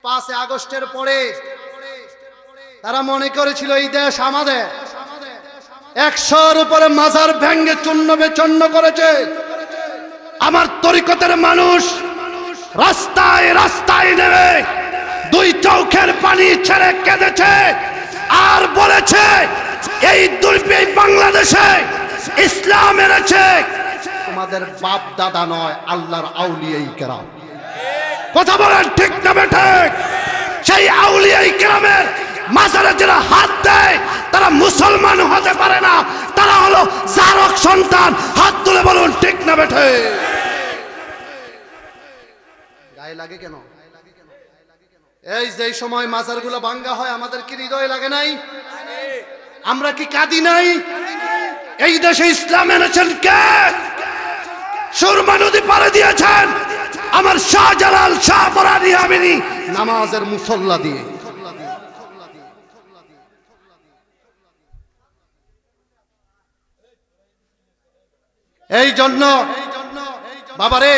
5 আগস্টের পরে তারা মনে করেছিল এই দেশ আমাদের। 100-র উপরে মাজার ভেঙে চূর্ণ বিচূর্ণ করেছে। আমার তরিকতের মানুষ রাস্তায় রাস্তায় নেমে 2 চোখের পানি ছেড়ে কেঁদেছে আর বলেছে এই দুর্বি বাংলাদেশে ইসলাম এনেছে তোমাদের বাপ দাদা নয়, আল্লাহর আউলিয়াই কেরাম। কথা বলেন ঠিক না ঠিক? সেই আউলিয়াই কেরামের মাজারে যারা হাত দেয় তারা মুসলমান হতে পারে না, তারা হলো জারক সন্তান। হাত তুলে বলুন ঠিক না বেঠে? গায়ে লাগে কেন? এই যে সময় মাজারগুলো ভাঙ্গা হয় আমাদের কি হৃদয় লাগে নাই? আমরা কি কাঁদি নাই? এই দেশে ইসলাম এনেছেন কে? সুরমা নদী পাড়ে দিয়েছেন আমার শাহজালাল শাহ পরানি আমিনী নামাজের মুসল্লা দিয়ে। এই জন্য বাবারে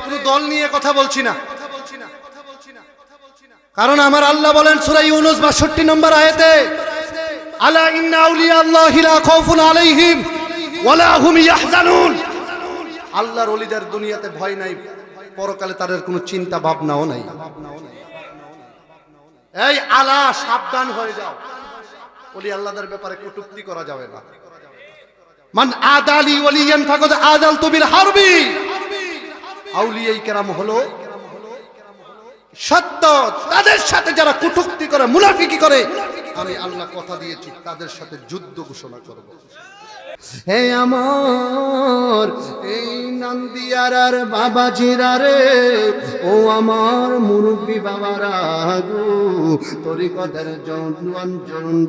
কোন দল নিয়ে কথা বলছি না, কারণ আমার আল্লাহ বলেন সূরা ইউনূস 62 নম্বর আয়াতে, আলা ইন্না আউলিয়া আল্লাহি লা খাউফুন আলাইহিম ওয়ালা হুম ইয়াহজানুন। আল্লাহর ওলিদের দুনিয়াতে ভয় নাই, পরকালে তাদের কোনো চিন্তা ভাবনাও নাই। এই আলা সাবধান হয়ে যাও, ওলি আল্লাহদের ব্যাপারে কটূক্তি করা যাবে না। মান আদালি ওলিয়ান ফাকাদ আদালতু বিল হারবি। আউলিয়ায়ে কেরাম হলো সত্য, তাদের সাথে যারা কটূক্তি করে মুনাফিকি করে আমি আল্লাহ কথা দিয়েছি তাদের সাথে যুদ্ধ ঘোষণা করব। হে আমার এই নান্দিয়ারার বাবাজিরা রে, ও আমার মুরব্বী বাবারা গো, তরিকতের জওয়ান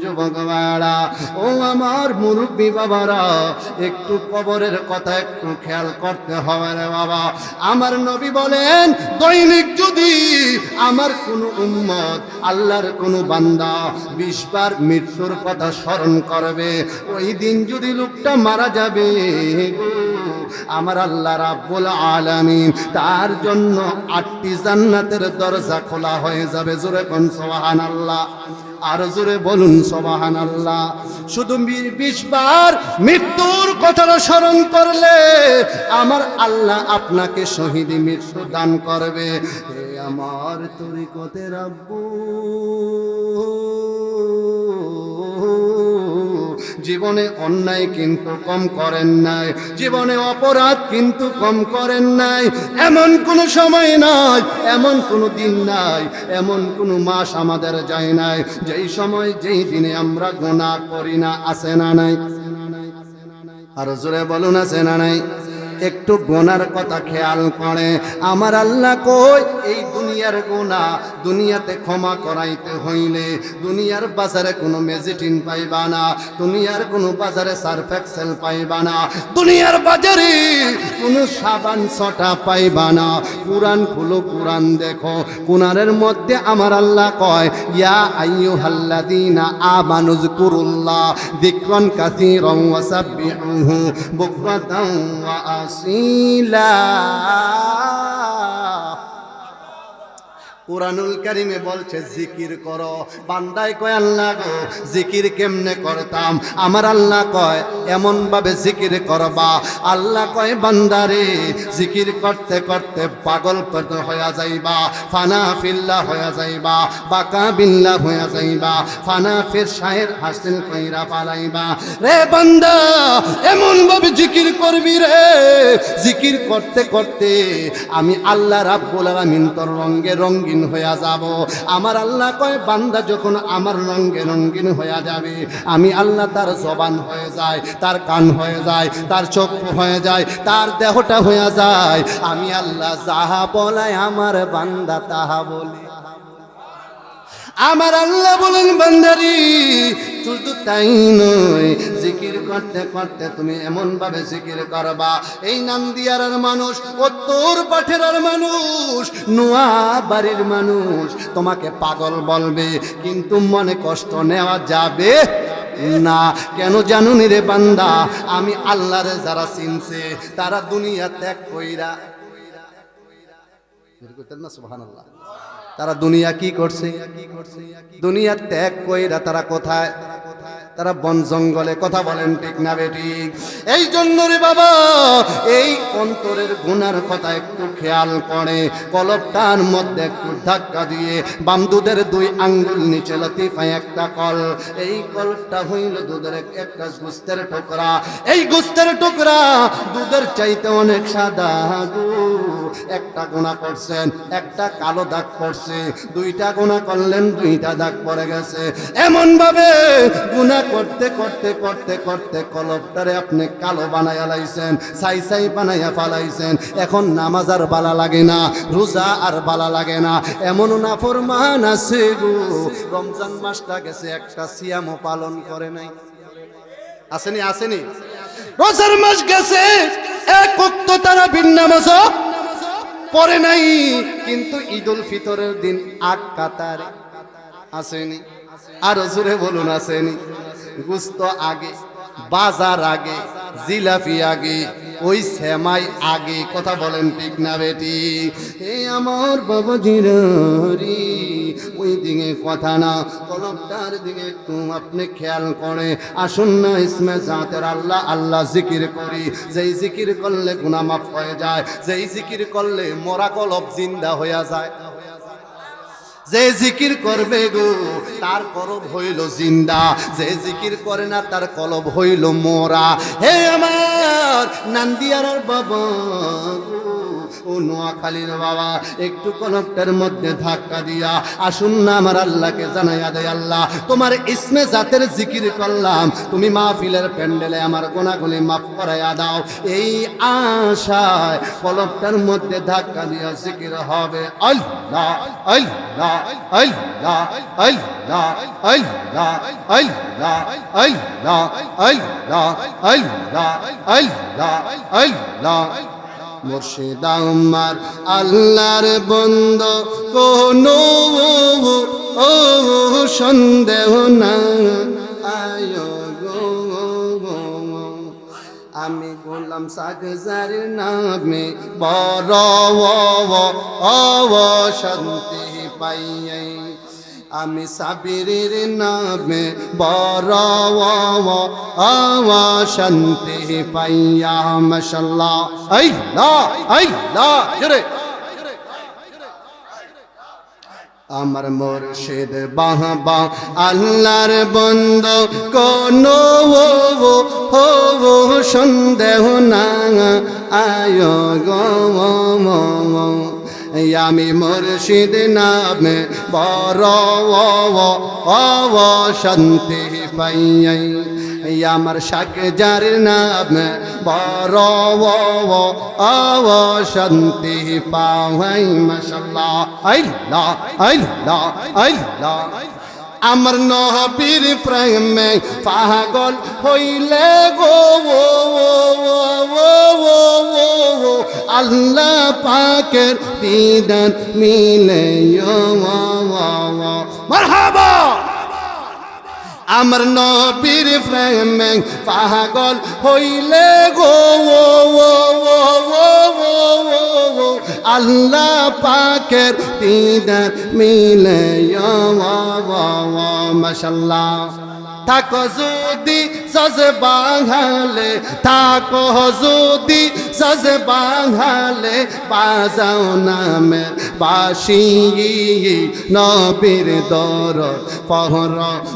যুবক বাবারা, ও আমার মুরব্বী বাবারা, একটু কবরের কথা একটু খেয়াল করতে হবে রে বাবা। আমার নবী বলেন দৈনিক যদি আমার কোনো উম্মত আল্লাহর কোনো বান্দা 20 বার মৃত্যুর কথা স্মরণ করবে, ওই দিন যদি লোকটা মারা যাবে আমার আল্লাহ রাব্বুল আলামিন তার জন্য 8টি জান্নাতের দরজা খোলা হয়ে যাবে। জোরে কোন সুবহানাল্লাহ, আর জোরে বলুন সুবহানাল্লাহ। শুধু 20 বার মৃত্যুর কথাটা স্মরণ করলে আমার আল্লাহ আপনাকে শহীদি মৃত্যু দান করবে। হে আমার তরিকতের আব্বু, জীবনে অন্যায় কিন্তু কম করেন নাই, জীবনে অপরাধ কিন্তু কম করেন নাই। এমন কোনো সময় নাই, এমন কোনো দিন নাই, এমন কোনো মাস আমাদের যায় নাই যেই সময় যেই দিনে আমরা গুনাহ করি না। আছে না নাই? আর জোরে বলুন আছে না নাই? একটু গুনার কথা খেয়াল করে আমার আল্লাহ কই এই দুনিয়ার গুনাহ দুনিয়াতে ক্ষমা করাইতে হইলে দুনিয়ার বাজারে কোনো মেজিটিন পাইবা না, দুনিয়ার কোনো বাজারে সার্ফ এক্সেল পাইবা না, দুনিয়ার বাজারে কোনো সাবান ছটা পাইবা না। কুরআন খুলো, কুরআন দেখো, কুরআনের মধ্যে আমার আল্লাহ কয় ইয়া আইয়ুহাল্লাযীনা আমানু যকুরুল্লাহ যিকরান কাসীরান ওয়া সাব্বিহুহু বুকরাতান ওয়া আসীলা। কুরআনুল কারীমে বলছে জিকির করো। বান্দায় কয় আল্লাহ গো জিকির কেমনে করতাম? আমার আল্লাহ কয় এমন ভাবে জিকির করবা, আল্লাহ কয় বান্দারে জিকির করতে করতে পাগল হয়ে যাইবা, ফানা ফিল্লাহ হয়ে যাইবা, বাকা বিল্লাহ হয়ে যাইবা, ফানা ফির শায়ের হাসিল কইরা পালাইবা। রে বান্দা এমন ভাবে জিকির করবি রে, জিকির করতে করতে আমি আল্লাহ রাব্বুল আলামিন তোর রঙে রঙিন হয়ে যাব। আমার আল্লাহ কয় বান্দা যখন আমার রঙে রঙিন হয়ে যাবে আমি আল্লাহ তার জবান হয়ে যায়, তার কান হয়ে যায়, তার চোখ হয়ে যায়, তার দেহটা হয়ে যায়। আমি আল্লাহ যাহা বলাই আমার বান্দা তাহা বলে। আমার আল্লাহ বলেন বান্দারি শুধু তাই নয়, জিকির করতে করতে তুমি এমন ভাবে জিকির করবা এই নান্দিয়ারার মানুষ, উত্তর পাঠেরার মানুষ, নোয়াবাড়ির মানুষ তোমাকে পাগল বলবে, কিন্তু মনে কষ্ট নেওয়া যাবে না। কেন জানুনি রে বান্দা? আমি আল্লাহরে যারা চিনছে তারা দুনিয়া ত্যাগ কইরা সুবহানাল্লাহ তারা দুনিয়া কি করছে? দুনিয়া ত্যাগ কইরা তারা কোথায়? তারা বন জঙ্গলে। কথা বলেন ঠিক না বেঠিক? এই জন্য রে বাবা, এই অন্তরের গুনার কথা একটু খেয়াল করে কলবটার মধ্যে একটু ধাক্কা দিয়ে বাম দুধের 2 আঙ্গুল নিচে লতিফায় একটা কল। এই কলটা হইল দুধের একটা গোস্তের টুকরা। এই গোস্তের টুকরা দুধের চাইতে অনেক সাদা গো। একটা গুনাহ করছেন, একটা কালো দাগ পড়ছে, 2টা গুনাহ করলেন, 2টা দাগ পড়ে গেছে। এমন ভাবে গুনাহ করতে করতে করতে করতে কলবটারে আপনি কালো বানায়া লাইছেন, ছাই ছাই বানায়া ফালাইছেন। এখন নামাজ আর বালা লাগে না, রোজা আর বালা লাগে না। এমন নাফরমান আছে গো, রমজান মাসটা গেছে একটা সিয়ামও পালন করে নাই। আসেনি? আসেনি? রোজার মাস গেছে, এক ওয়াক্ত তারা নামাজও পড়ে নাই, কিন্তু ঈদুল ফিতরের দিন আগ কাতারে। আসেনি? আর জোরে বলুন আসেনি? গুস্ত আগে, বাজার আগে, জিলাপি আগে, ওই সেমাই আগে। কথা বলেন ঠিক না বেটি? এ আমার বাবাজিরি, ওই দিকে কথা না, কলবটার দিকে একটু আপনি খেয়াল করে আসুন না। ইসমে জাতের আল্লাহ আল্লাহ জিকির করি, যেই জিকির করলে গুনাহ মাফ হয়ে যায়, যেই জিকির করলে মরা কলব জিন্দা হয়ে যায়। যে জিকির করবে গো তার কলব হইল জিন্দা, যে জিকির করে না তার কলব হইল মোরা। হে আমার নান্দিয়ার বাবা, ও নোয়াখালীর বাবা, একটু কলবটার মধ্যে ধাক্কা দিয়া আসুন না, আমার আল্লাহকে জানাইয়া দেয়, আল্লাহ তোমার ইসমে জাতের জিকির করলাম, তুমি মাহফিলের প্যান্ডেলে আমার গুনাহগুলি মাফ করাইয়া দাও। এই আশায় কলবটার মধ্যে ধাক্কা দিয়া জিকির হবে আল্লাহ আল্লাহ আল্লাহ আল্লাহ আল্লাহ আল্লাহ আল্লাহ আল্লাহ আল্লাহ আল্লাহ আল্লাহ। মুর্শিদ আমার আল্লাহর বন্দো, কোনো সন্দেহ না আয় গো। আমি গোলাম সাগজার নামে বড় শান্তি পাই। আমি সাবিরের নামে বড় শান্তি পাইয়া। মাশাআল্লাহ আল্লাহ আল্লাহ জোরে। আমার মুর্শিদ বাবা আল্লাহর বন্দো, কোনো সন্দেহ না আয় গো। আমি মুর্শিদ নামে বড় শান্তি পাই। আমার সাগজার নামে বড় শান্তি পাই। মাশাআল্লাহ আল্লাহ আল্লাহ আল্লাহ। আমার নবীর প্রেমে পাগল হইলে গো আল্লাহ পাকের দিদার মিলে মারহাবা। আমার নবীর প্রেমে পাগল হইলে গো আল্লাহ পাকের দিদার মিলে। মাশাআল্লাহ। থাকো যদি সজ বাঙালে, থাকো যদি সজ বাঙালে, বাজাও নামে বাসি নবীর দর পহর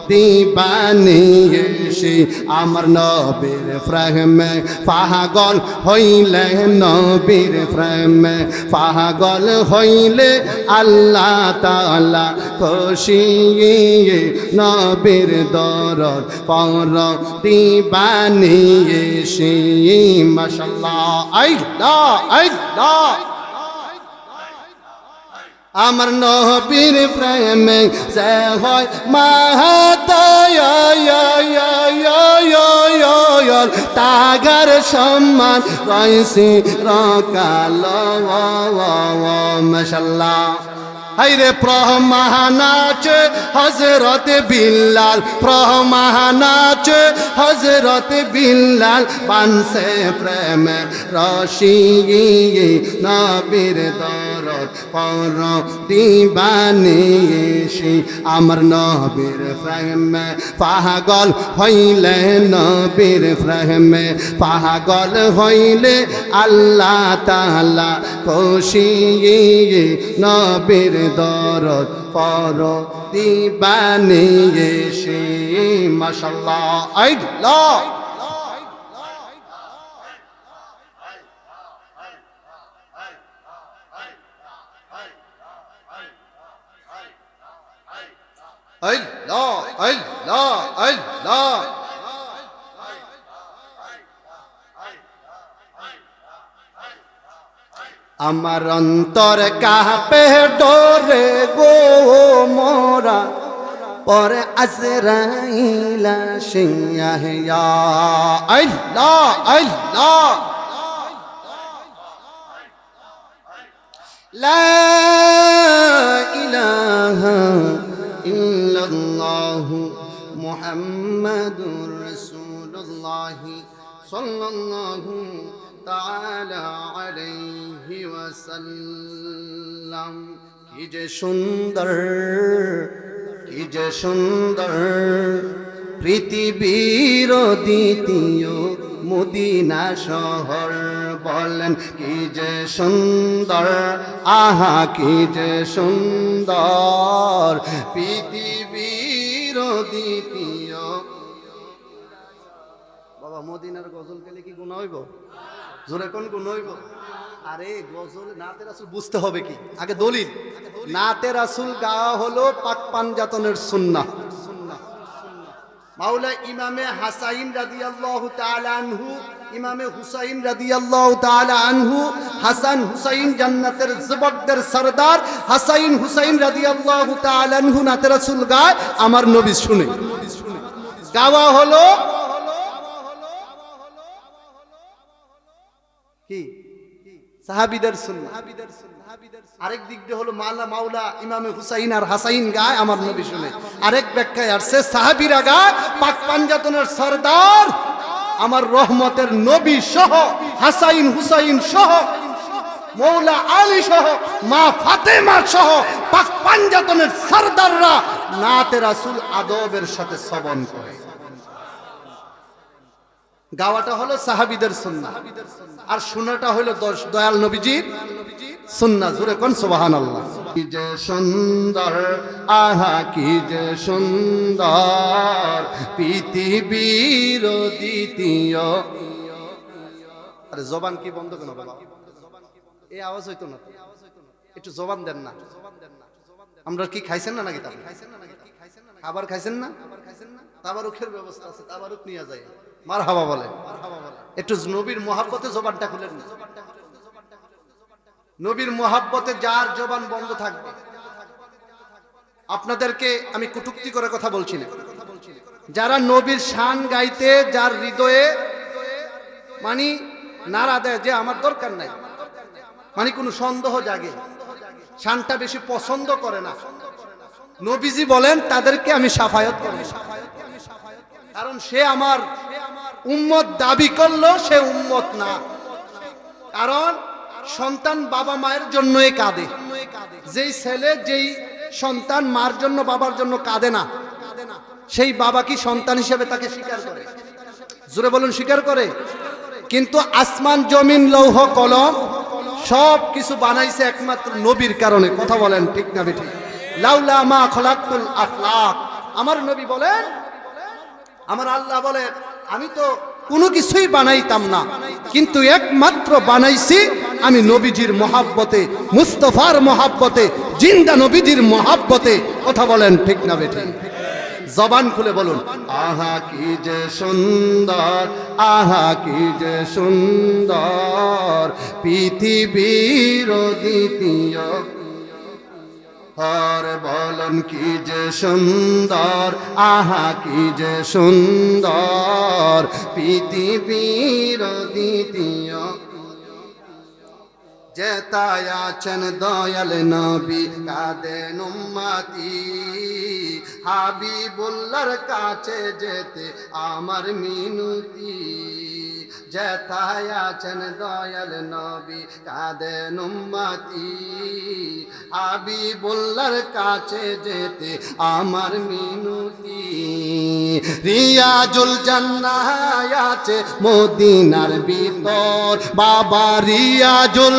দিবানি এসে। আমার নবীর প্রেমে পাগল হইলে, নবীর প্রেমে পাগল হইলে আল্লাহ তাআলা খুশি। নবীর দর পর দিবানি এসে। মাশাআল্লাহ আল্লাহ আল্লাহ। আমার নবীর প্রেমে সে হয় মাহাতায় তাগার সম্মান রয়েছে রকাল। মাশাআল্লাহ হাইরে প্রহমানাচে হযরত বিল্লাল, প্রহমানাচে হযরত বিল্লাল, বানসে প্রেম রশি নবীর দরদ পর দিবানিশি। আমার নবীর প্রেমে পাগল হইলে, নবীর প্রেমে পাগল হইলে আল্লাহ তাআলা খুশি। নবীর দরদ পর দিবানিশি। মাশাআল্লাহ। আল্লাহ আল্লাহ আল্লাহ আল্লাহ। আমার অন্তর কাঁপে ডরে গো মোরা, পরে আজরাইল আসিয়া। আল্লাহ আল্লাহ। লা ইলাহা ইল্লাল্লাহু মুহাম্মাদুর রাসূলুল্লাহ সাল্লাল্লাহু তাআলা আলাইহি ওয়াসাল্লাম। কি যে সুন্দর, কি যে সুন্দর পৃথিবীর দ্বিতীয় মদিনা শহর। বলেন কি যে সুন্দর, আহা কি যে সুন্দর পৃথিবীর দ্বিতীয়। বাবা মদিনার গজল গেলে কি গুনাহ হইব? জোরে কোন গুনাহ হইব? আরে গজল নাতে রাসূল বুঝতে হবে কি আগে দলিল। নাতে রাসূল গাওয়া হলো পাক পাঞ্জাতনের সুন্নাহ। মাওলা ইমামে হাসাইন রাদিয়াল্লাহু তাআলা আনহু, ইমামে হুসাইন রাদিয়াল্লাহু তাআলা আনহু, হাসান হুসাইন জান্নাতের যুবকদের সরদার হাসাইন হুসাইন রাদিয়াল্লাহু তাআলা আনহু নাতে রাসূল গায়, আমার নবী শুনে। গাওয়া হলো কি সাহাবীদের সুন্নাহ। আরেক দিক দিয়ে হলো মাওলা ইমামে হুসাইন আর হাসাইন গায়, আমার নবী শুনে। আরেক ব্যাখ্যায় আসছে সাহাবীরা গায়, পাক পাঞ্জাতনের সরদার আমার রহমতের নবী সহ, হাসাইন হুসাইন সহ, মৌলা আলী সহ, মা ফাতেমা সহ পাক পাঞ্জাতনের সরদাররা নাতে রাসূল আদবের সাথে শ্রবণ করে। গাওয়াটা হলো সাহাবীদের সুন্নাহ, আর শোনাটা হলো দয়াল নবীজির সুন্নাহ। জোরে কোন সুবহানাল্লাহ। কি যে সুন্দর, আহা কি যে সুন্দর পৃথিবীর দ্বিতীয়। আরে জবান কি বন্ধ কেন বাবা? এই আওয়াজ হইতো না, একটু জবান দেন না। আমরা কি খাইছেন না নাকি? খাবার খাইছেন না? তাবারুকের ব্যবস্থা আছে, তাবারুক নিয়ে যায়। মারহাবা বলেন। একটু নবীর মুহাব্বতে জবানটা খুলেন না। নবীর মুহাব্বতে যার জবান বন্ধ থাকবে। আপনাদেরকে আমি কটূক্তি করে কথা বলছি না। যারা নবীর শান গাইতে, যার হৃদয়ে মানে নারা দেয় যে আমার দরকার নাই, মানে কোনো সন্দেহ জাগে, শানটা বেশি পছন্দ করে না, নবীজি বলেন তাদেরকে আমি শাফায়াত করি। কারণ সে আমার উম্মত দাবি করলো সে উম্মত না। কারণ সন্তান বাবা মায়ের জন্যই কাঁদে। যেই ছেলে যেই সন্তান মার জন্য বাবার জন্য কাঁদে না, সেই বাবা কি সন্তান হিসেবে তাকে স্বীকার করে? জোরে বলুন, স্বীকার করে। কিন্তু আসমান জমিন লৌহ কলম সব কিছু বানাইছে একমাত্র নবীর কারণে। কথা বলেন ঠিক না বেঠিক? লাউলা মা খলাকতুল আফলাক। আমার নবী বলেন, আমার আল্লাহ বলেন আমি তো কোনো কিছুই বানাইতাম না, কিন্তু একমাত্র বানাইছি আমি নবীজির মহাব্বতে, মুস্তাফার মহাব্বতে, জিন্দা নবীজির মহাব্বতে। কথা বলেন ঠিক না বেঠিক? জবান খুলে বলুন, আহা কি যে সুন্দর, আহা কি যে সুন্দর পৃথিবীর দ্বিতীয়। আর বলুন কি যে সুন্দর, আহা কি যে সুন্দর পৃথিবীর দ্বিতীয়। যেথায় আছেন দয়াল নবী কাঁদেন উম্মতি হাবিবুল্লাহর কাছে যেতে আমার মিনতি যেথায় আছেন দয়াল নবী কাঁদেন উম্মতি হাবিবুল্লাহর কাছে যেতে আমার মিনতি রিয়াজুল জান্নাহ আছে মদিনার ভিতর বাবা রিয়াজুল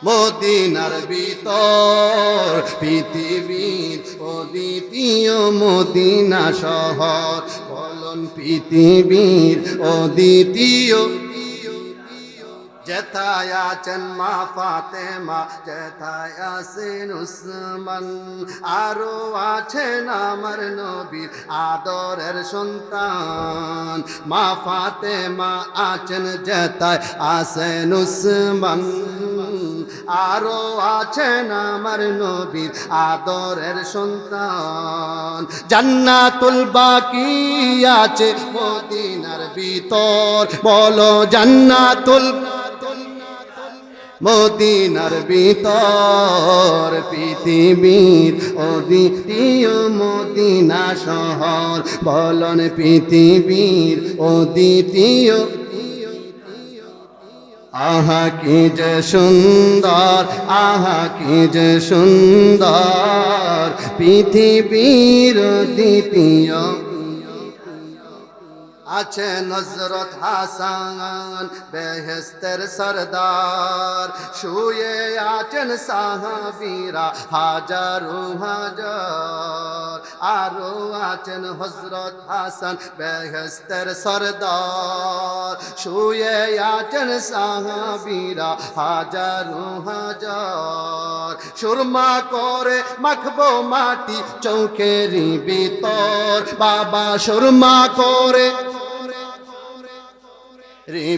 মদিনার ভিতর পৃথিবীর অদ্বিতীয় মদিনা শহর বলুন পৃথিবীর অদ্বিতীয় যেথায় আছেন মা ফাতেমা যেথায় আছেন উসমান আরো আছেন আমার নবীর আদরের সন্তান মা ফাতেমা আছেন যেথায় আছেন উসমান আরো আছেন আমার নবীর আদরের সন্তান জান্নাতুল বাকি আছে মদিনার ভিতর বলো জান্নাতুল মদিনার ভিতর পৃথিবীর অদ্বিতীয় মদিনা শহর বলন পৃথিবীর অদ্বিতীয় আহা কি যে সুন্দর আহা কি যে সুন্দর পৃথিবীর দ্বিতীয় আছে নজরত হাসান বেহেস্তের সরদার শুয়ে আছেন সাহাবীরা হাজারো হাজার আরো আছেন হযরত হাসান বেহেস্তের সরদার শুয়ে আছেন সাহাবীরা হাজারো হাজার সুরমা করে মাখবো মাটি চৌকের ভিতর বাবা সুরমা করে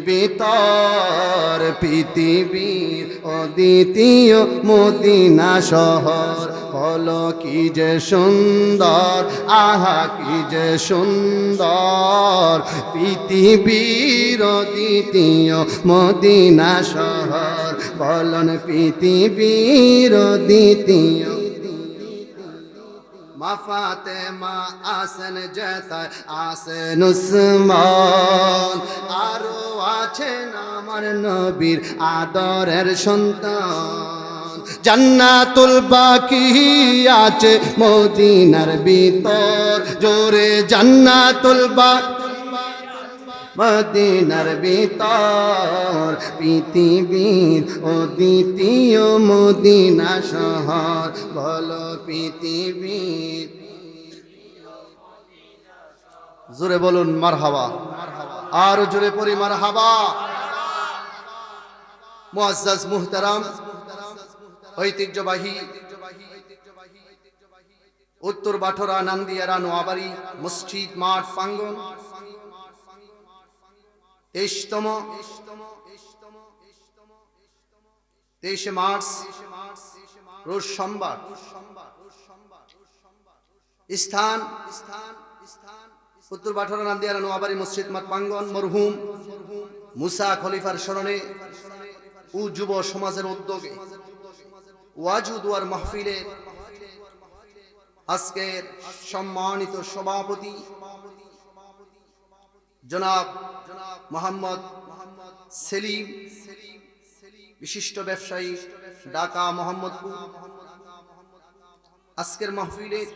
ভিতর পৃথিবীর অদ্বিতীয় মদিনা শহর হলো কি যে সুন্দর আহা কি যে সুন্দর পৃথিবীর অদ্বিতীয় মদিনা শহর বলন পৃথিবীর অদ্বিতীয় মা ফাতেমা আসেন যেথায় আসেন উসমান আরো আছেন আমার নবীর আদরের সন্তান জান্নাতুল বাকি আছে মদিনার ভিতর জোরে জান্নাতুল বাকি মদিনার ভিতর পৃথিবীর অদ্বিতীয় মদিনা শহর বলো পৃথিবীর জোরে বলুন মারহাবা আর জোরে পড়ি মারহাবা মুআজ্জাজ মুহতারাম ঐতিহ্যবাহী উত্তর বাঠরা নান্দিয়ারা নোয়াবাড়ি মসজিদ মাঠ প্রাঙ্গণ 23 মার্চ রোজ সোমবার স্থান উত্তর বাঠরা নান্দিয়ারা নোয়াবাড়ি মসজিদ মাঠ প্রাঙ্গণ মরহুম মুসা খলিফার স্মরণে ও যুব সমাজের উদ্যোগে ওয়াজু দুয়ার মাহফিলের আজকের সম্মানিত সভাপতি জনাব মোহাম্মদ সেলিম বিশিষ্ট ব্যবসায়ী ঢাকা মোহাম্মদপুর আজকের মাহফিলের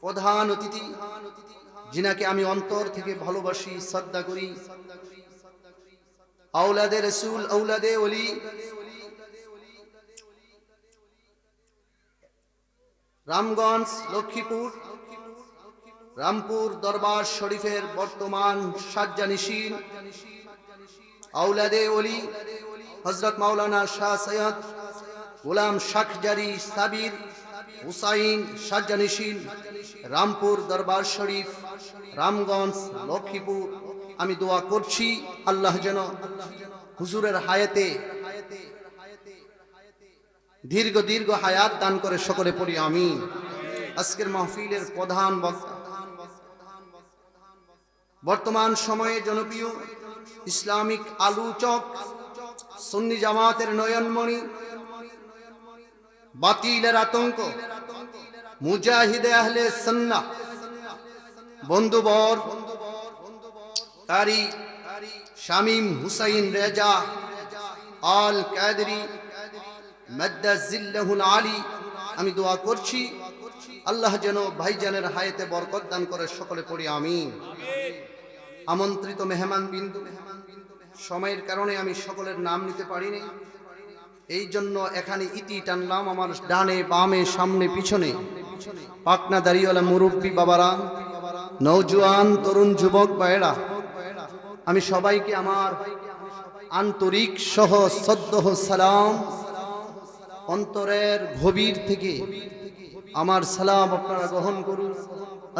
প্রধান অতিথি যিনাকে আমি অন্তর থেকে ভালোবাসি শ্রদ্ধা করি আওলাদে রাসূল আওলাদে ওলি রামগঞ্জ লক্ষ্মীপুর রামপুর দরবার শরীফের বর্তমান সাজ্জানিশীন আওলাদে ওলি হযরত মাওলানা শাহ সৈয়দ গোলাম শাখজারি সাবির হুসাইন সাজ্জানিশীন রামপুর দরবার শরীফ রামগঞ্জ লক্ষ্মীপুর আমি দোয়া করছি আল্লাহ যেন হুজুরের হায়াতে দীর্ঘ হায়াত দান করে সকলে পড়ি আমিন আজকের মাহফিলের প্রধান বক্তা বর্তমান সময়ে জনপ্রিয় ইসলামিক আলোচক সুন্নি জামাতের নয়নমণি, বাতিলের আতঙ্ক, মুজাহিদে আহলে সুন্নাহ বন্ধুবর কারি শামীম হুসাইন রেজা আল কাদরি মাদ্দাজিল্লাহুল আলী, আমি দোয়া করছি আল্লাহ যেন ভাইজানের হায়াতে বরকত দান করে, সকলে পড়ি আমিন। আমন্ত্রিত মেহমান বিন্দু, সময়ের কারণে আমি সকলের নাম নিতে পারিনি, এই জন্য এখানে ইতি টানলাম। আমার ডানে বামে সামনে পিছনে পাকনা দাড়িওয়ালা মুরব্বী বাবারা, নওজোয়ান তরুণ যুবক ভাইয়েরা, আমি সবাইকে আমার আন্তরিক সহ শ্রদ্ধেয় সালাম, অন্তরের গভীর থেকে আমার সালাম আপনারা গ্রহণ করুন।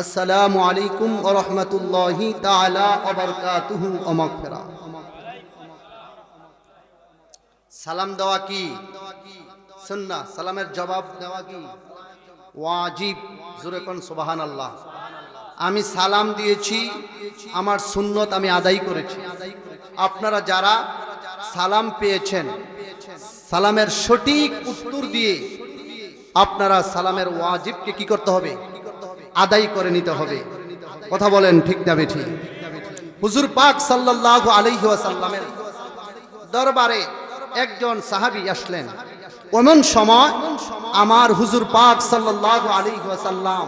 আসসালামু আলাইকুম ওয়া রাহমাতুল্লাহি তাআলা ওয়া বারাকাতুহু ওয়া মাগফিরাহ। সালাম দেওয়া কি সুন্নাহ, সালামের জবাব দেওয়া কি ওয়াজিব। জোরে কোন সুবহানাল্লাহ। আমি সালাম দিয়েছি, আমার সুন্নত আমি আদায় করেছি। আপনারা যারা সালাম পেয়েছেন, সালামের সঠিক উত্তর দিয়ে আপনারা সালামের ওয়াজিবকে কি করতে হবে? আদায় করে নিতে হবে। কথা বলেন ঠিক না বেঠিক? হুজুর পাক সাল্লাল্লাহু আলাইহি ওয়াসাল্লামের দরবারে একজন সাহাবী আসলেন। এমন সময় আমার হুজুর পাক সাল্লাল্লাহু আলাইহি ওয়াসাল্লাম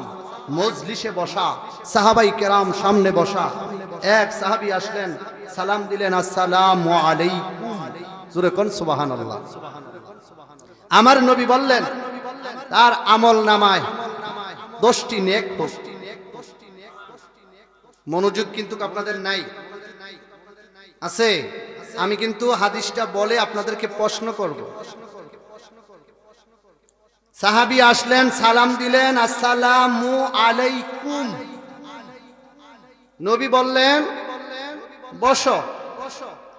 মজলিসে বসা, সাহাবাই কেরাম সামনে বসা। এক সাহাবী আসলেন, সালাম দিলেন, আসসালামু আলাইকুম। জোরে কোন সুবহানাল্লাহ। আমার নবী বললেন তার আমল নামায় 10টি নেক। মনোযোগ কিন্তু আপনাদের নাই, আছে? আমি কিন্তু হাদিসটা বলে আপনাদেরকে প্রশ্ন করব। সাহাবী আসলেন, সালাম দিলেন, আসসালামু আলাইকুম। নবী বললেন বসো,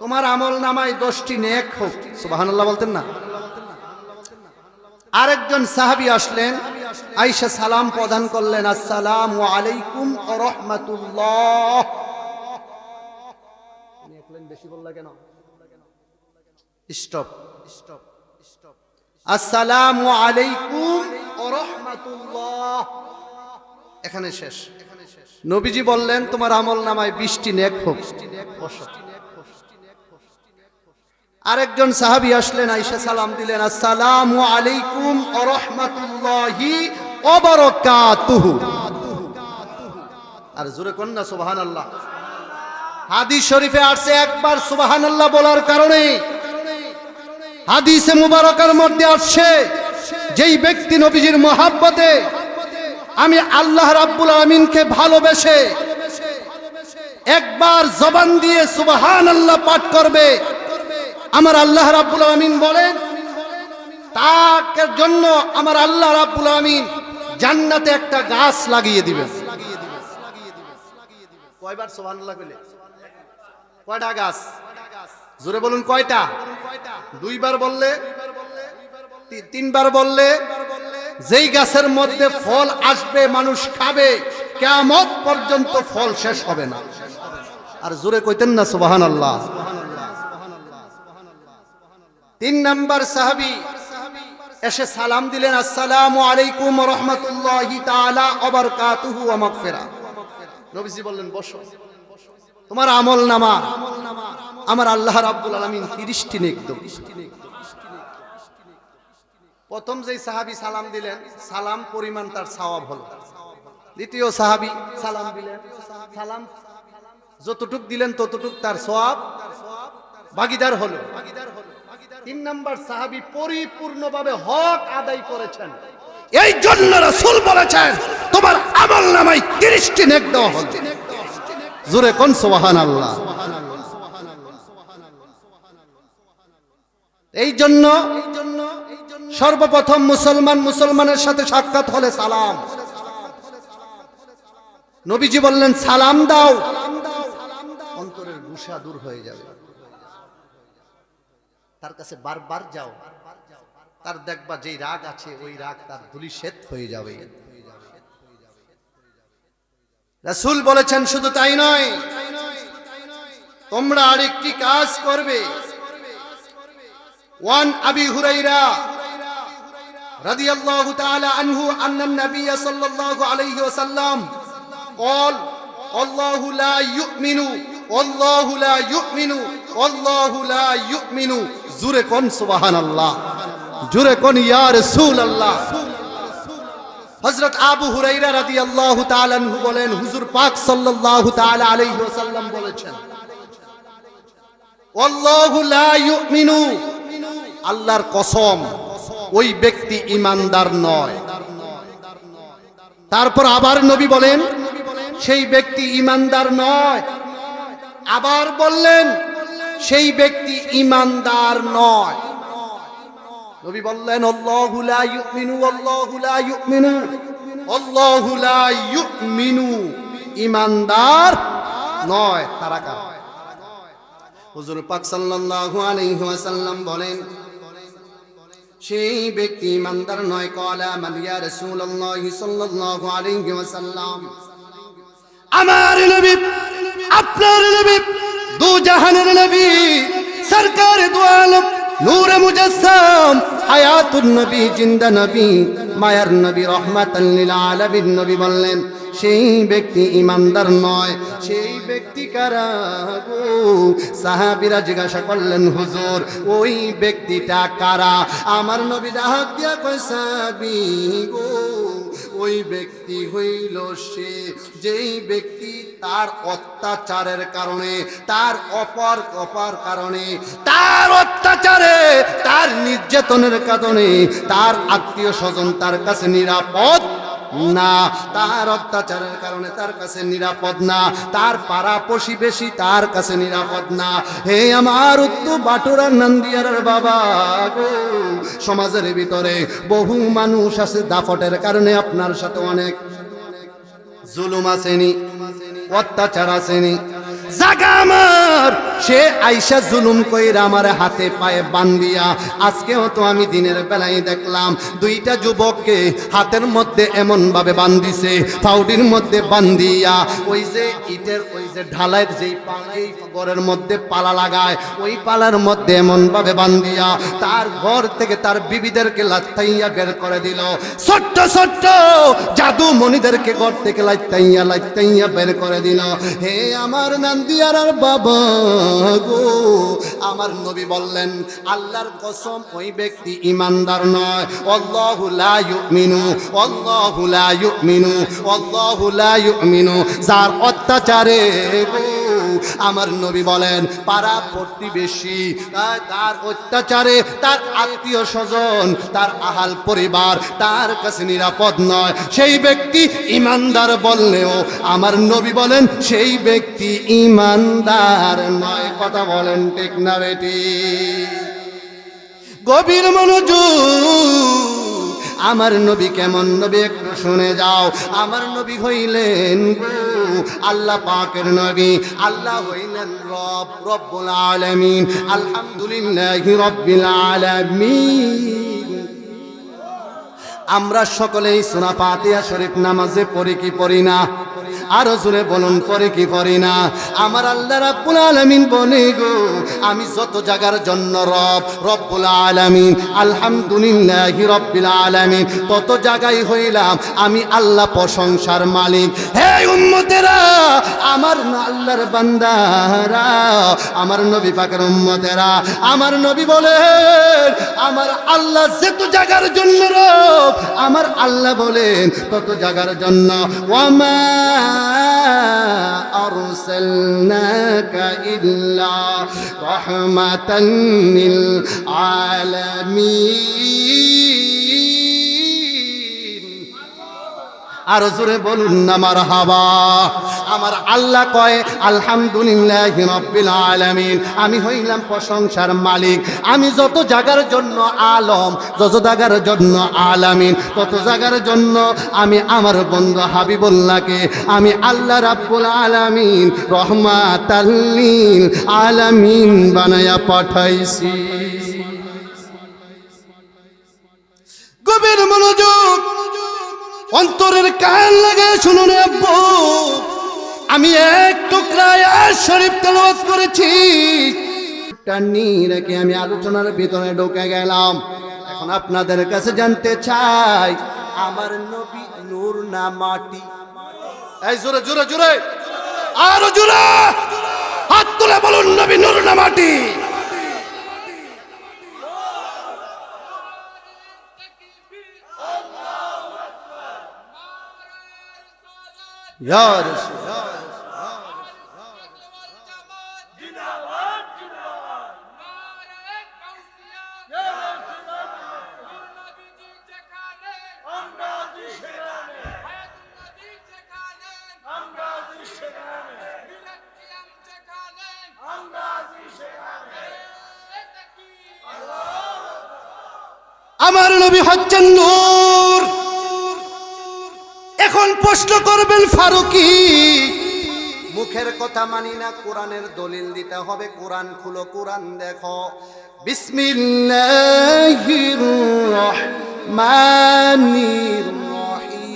তোমার আমল নামায় 10টি নেক হোক। সুবহানাল্লাহ বলতেন না? আরেকজন সাহাবী আসলেন, আয়েশা সালাম প্রদান করলেন, আসসালামু আলাইকুম ওয়া রাহমাতুল্লাহ। বেশি বললা কেন? স্টপ। আসসালামু আলাইকুম ওয়া রাহমাতুল্লাহ, এখানে শেষ। নবীজি বললেন তোমার আমল নামায় 20টি নেক হোক। আরেকজন সাহাবী আসলেন, আয়েশা সালাম দিলেন, আসসালামু আলাইকুম ওয়া রাহমাতুল্লাহি ওয়া বারাকাতুহু। আর জোরে কোন না সুবহানাল্লাহ। হাদিস শরীফে আসছে একবার সুবহানাল্লাহ বলার কারণে, হাদিসে মুবারকার মধ্যে আসছে যেই ব্যক্তি নবীজির মহব্বতে, আমি আল্লাহ রাব্বুল আমিনকে ভালোবেসে একবার জবান দিয়ে সুবহানাল্লাহ পাঠ করবে, আমার আল্লাহ রাব্বুল আমিন বলেন তার জন্য আমার আল্লাহ রাব্বুল আমিন জান্নাতে একটা গাছ লাগিয়ে দিবেন। কয়বার সুবহানাল্লাহ বলে? কয়টা গাছ? জোরে বলুন কয়টা? 2বার বললে, 3বার বললে, যেই গাছের মধ্যে ফল আসবে মানুষ খাবে, কিয়ামত পর্যন্ত ফল শেষ হবে না। আর জোরে কইতেন না সুবহানাল্লাহ। 3 নাম্বার সাহাবী এসে সালাম দিলেন, আসসালামু আলাইকুম ওয়া রাহমাতুল্লাহি তাআলা ওয়া বারাকাতুহু ওয়া মাগফিরাহ। নবীজি বললেন বসো, তোমার আমল নামা আমার আল্লাহ রাব্বুল আলামিন 30টি নেক দেব। প্রথম যেই সাহাবী সালাম দিলেন, সালাম পরিমাণ তার সওয়াব হলো। দ্বিতীয় সাহাবী সালাম দিলেন, সালাম যতটুক দিলেন ততটুক তার সওয়াব ভাগীদার হলো। 3 নাম্বার সাহাবী পরিপূর্ণভাবে হক আদায় করেছেন, এই জন্য রাসূল বলেছেন তোমার আমল নামায় 30টি নেক দেওয়া হবে। জোরে কোন সুবহানাল্লাহ। এই জন্য সর্বপ্রথম মুসলমানের সাথে সাক্ষাৎ হলে সালাম। নবীজি বললেন সালাম দাও, অন্তরের গুসা দূর হয়ে যাবে। তার কাছে বারবার যাও, তার দেখবা যেই রাগ আছে ওই রাগ তার ধূলিসাৎ হয়ে যাবে। রাসূল বলেছেন শুধু তাই নয়, তোমরা আরেকটি কাজ করবে, ওয়ান আবি হুরাইরা রাদিয়াল্লাহু তাআলা আনহু আন্না নবী সাল্লাল্লাহু আলাইহি ওয়াসাল্লাম قال الله لا يؤمن والله لا يؤمن والله لا يؤمن জোরে কোন সুবহানাল্লাহ, জোরে কোন ইয়া রাসূলুল্লাহ। হযরত আবু হুরাইরা রাদিয়াল্লাহু তাআলা আনহু বলেন, হুজুর পাক সাল্লাল্লাহু তাআলা আলাইহি ওয়াসাল্লাম বলেছেন, আল্লাহু লা ইউমিনু, আল্লাহর কসম ওই ব্যক্তি ঈমানদার নয়। তারপর আবার নবী বলেন সেই ব্যক্তি ঈমানদার নয়। আবার বললেন সেই ব্যক্তি ঈমানদার নয়। নবী বললেন আল্লাহু লা ইউমিনু আল্লাহু লা ইউমিনু আল্লাহু লা ইউমিনু, ঈমানদার নয়। তারা কারা? হুজুর পাক সাল্লাল্লাহু আলাইহি ওয়াসাল্লাম বলেন সেই ব্যক্তি ঈমানদার নয়। ক্বালা মান ইয়া রাসূলুল্লাহ সাল্লাল্লাহু আলাইহি ওয়াসাল্লাম, আমার নবী, আপনার নবী, দু জাহানের নবী, সরকার দু আলম, নূরে মুজাসসাম, হায়াতুন নবী, জিন্দা নবী, মায়ার নবী, রহমাতাল লিল আলামিন নবী বললেন সেই ব্যক্তি ঈমানদার নয়। সেই ব্যক্তি কারা গো? সাহাবীরা জিজ্ঞাসা করলেন, হুজুর ওই ব্যক্তিটা কারা? আমার নবী ডাক দিয়া কয়, সাহাবী গো, ওই ব্যক্তি হইল সে যেই ব্যক্তি তার অত্যাচারের কারণে, তার অপর কারণে, তার অত্যাচারে, তার নির্যাতনের কারণে তার আত্মীয় স্বজন তার কাছে নিরাপদ না, তার অত্যাচারের কারণে তার কাছে নিরাপদ না, তার পাড়া প্রতিবেশী তার কাছে নিরাপদ না। হে আমার উত্তর বাটুরার নান্দিয়ার বাবা গো, সমাজের ভিতরে বহু মানুষ আছে দাপটের কারণে আপনার সাথে অনেক জুলুম আসেনি, অত্যাচার আসেনি। জাগা আমার সে আইসা জুলুম কইরা আমার হাতে পায়ে বান্ধিয়া, আজকেও তো আমি দিনের বেলায় দেখলাম দুইটা যুবককে হাতের মধ্যে এমন ভাবে বান্ধিছে, ফাউডির মধ্যে বান্ধিয়া, ওই যে ইটের ওই যে ঢালাইয়ের যেই এই ঘরের মধ্যে পালা লাগায়, ওই পালার মধ্যে এমন ভাবে বান্ধিয়া তার ঘর থেকে তার বিবিদেরকে লাত্তাইয়া বের করে দিল। ছোট্ট ছোট্ট জাদু মণিদেরকে ঘর থেকে লাত্তাইয়া বের করে দিল। হে আমার নান্দিয়ার বাবা গো, আমার নবী বললেন আল্লাহর কসম ওই ব্যক্তি ঈমানদার নয়। আল্লাহু লা ইউমিনু আল্লাহু লা ইউমিনু আল্লাহু লা ইউমিনু, যার অত্যাচারে গো আমার নবী বলেন পাড়া প্রতিবেশী তার অত্যাচারে তার আত্মীয় স্বজন তার আহাল পরিবার তার কাছে নিরাপদ নয়, সেই ব্যক্তি ঈমানদার বললেও আমার নবী বলেন সেই ব্যক্তি ঈমানদার নয়। কথা বলেন ঠিক না বেটি? গভীর মনোযোগ। আমার নবী কেমন নবী একটু শুনে যাও। আমার নবী হইলেন আল্লাহ পাকের নবী, আল্লাহ হইলেন রব্বুল আলামিন, আলহামদুলিল্লাহি রব্বিল আলামিন। আমরা সকলেই সূরা ফাতিহা শরীফ নামাজে পড়ি কি পড়ি না? আরো জোরে বলুন, পড়ি কি পড়ি না? আমার আল্লাহ রাব্বুল আলামিন বলে গো, আমি যত জায়গার জন্য রব্বুল আলামিন, আলহামদুলিল্লাহি রব্বিল আলামিন, তত জায়গায় হইলাম আমি আল্লাহ প্রশংসার মালিক। হে উম্মতেরা, আমার আল্লাহর বান্দারা, আমার নবী পাকের উম্মতেরা, আমার নবী বলেন আমার আল্লাহ যত জায়গার জন্য রব, আমার আল্লাহ বলেন তত জায়গার জন্য ওয়ামা আরসালনাকা ইল্লা রাহমাতান লিল আলামিন। আর জোরে বলুন না মারহাবা। আমার আল্লাহ কয় আলহামদুলিল্লাহি রাব্বিল আলামিন, আমি হইলাম প্রশংসার মালিক। আমি যত জায়গার জন্য আলম, যত জায়গার জন্য আলামিন, তত জায়গার জন্য আমি আমার বন্ধু হাবিবুল্লাহকে আমি আল্লাহ রাব্বুল আলামিন রহমাতাল লিল আলামিন বানায়া পাঠাইছি। গভীর মনোযোগ, অন্তরের কান লাগে শুনুন আব্বু। আমি এক টুকরা আয়াত শরীফ তেলাওয়াত করেছি, নিয়ে রেখে আমি আলোচনার ভিতরে ঢুকে গেলাম। এখন আপনাদের কাছে জানতে চাই, আমার নবী নূর না মাটি? এই জোরে জোরে জোরে, আরো জোরে হাত তুলে বলুন, নবী নূর না মাটি? ইয়া রাসূলুল্লাহ, আমার নবী হচ্ছেন নূর। এখন প্রশ্ন করবেন ফারুকি, মুখের কথা মানি না, কোরআনের দলিল দিতে হবে। কোরআন খুলো, কোরআন দেখো। বিসমিল্লাহির রহমানির রহিম।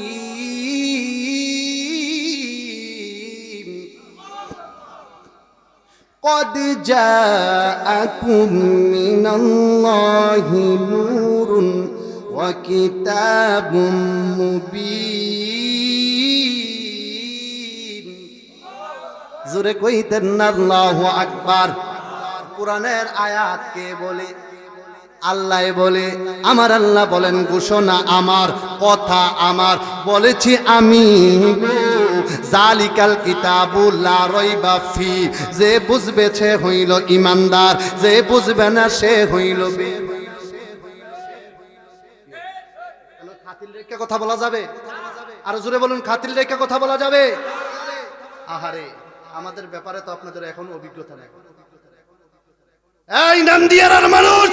قد جاءكم من الله نور وكتاب مبين। জোরে কইতেন না আল্লাহু আকবার। কোরআনের আয়াত কে বলে? আল্লাহ বলে। আমার আল্লাহ বলেন, ঘোষণা আমার, কথা আমার, বলেছি আমি। জালিকাল কিতাবু লা রাইবা ফি। যে বুঝবে সে হইল ঈমানদার, যে বুঝবে না সে হইল খাতিল রেখে কথা বলা যাবে? আর জোরে বলুন, খাতিল রেখে কথা বলা যাবে? আহারে, আমাদের ব্যাপারে তো আপনাদের এখন অভিজ্ঞতা নেই। এই নান্দিয়ারার মানুষ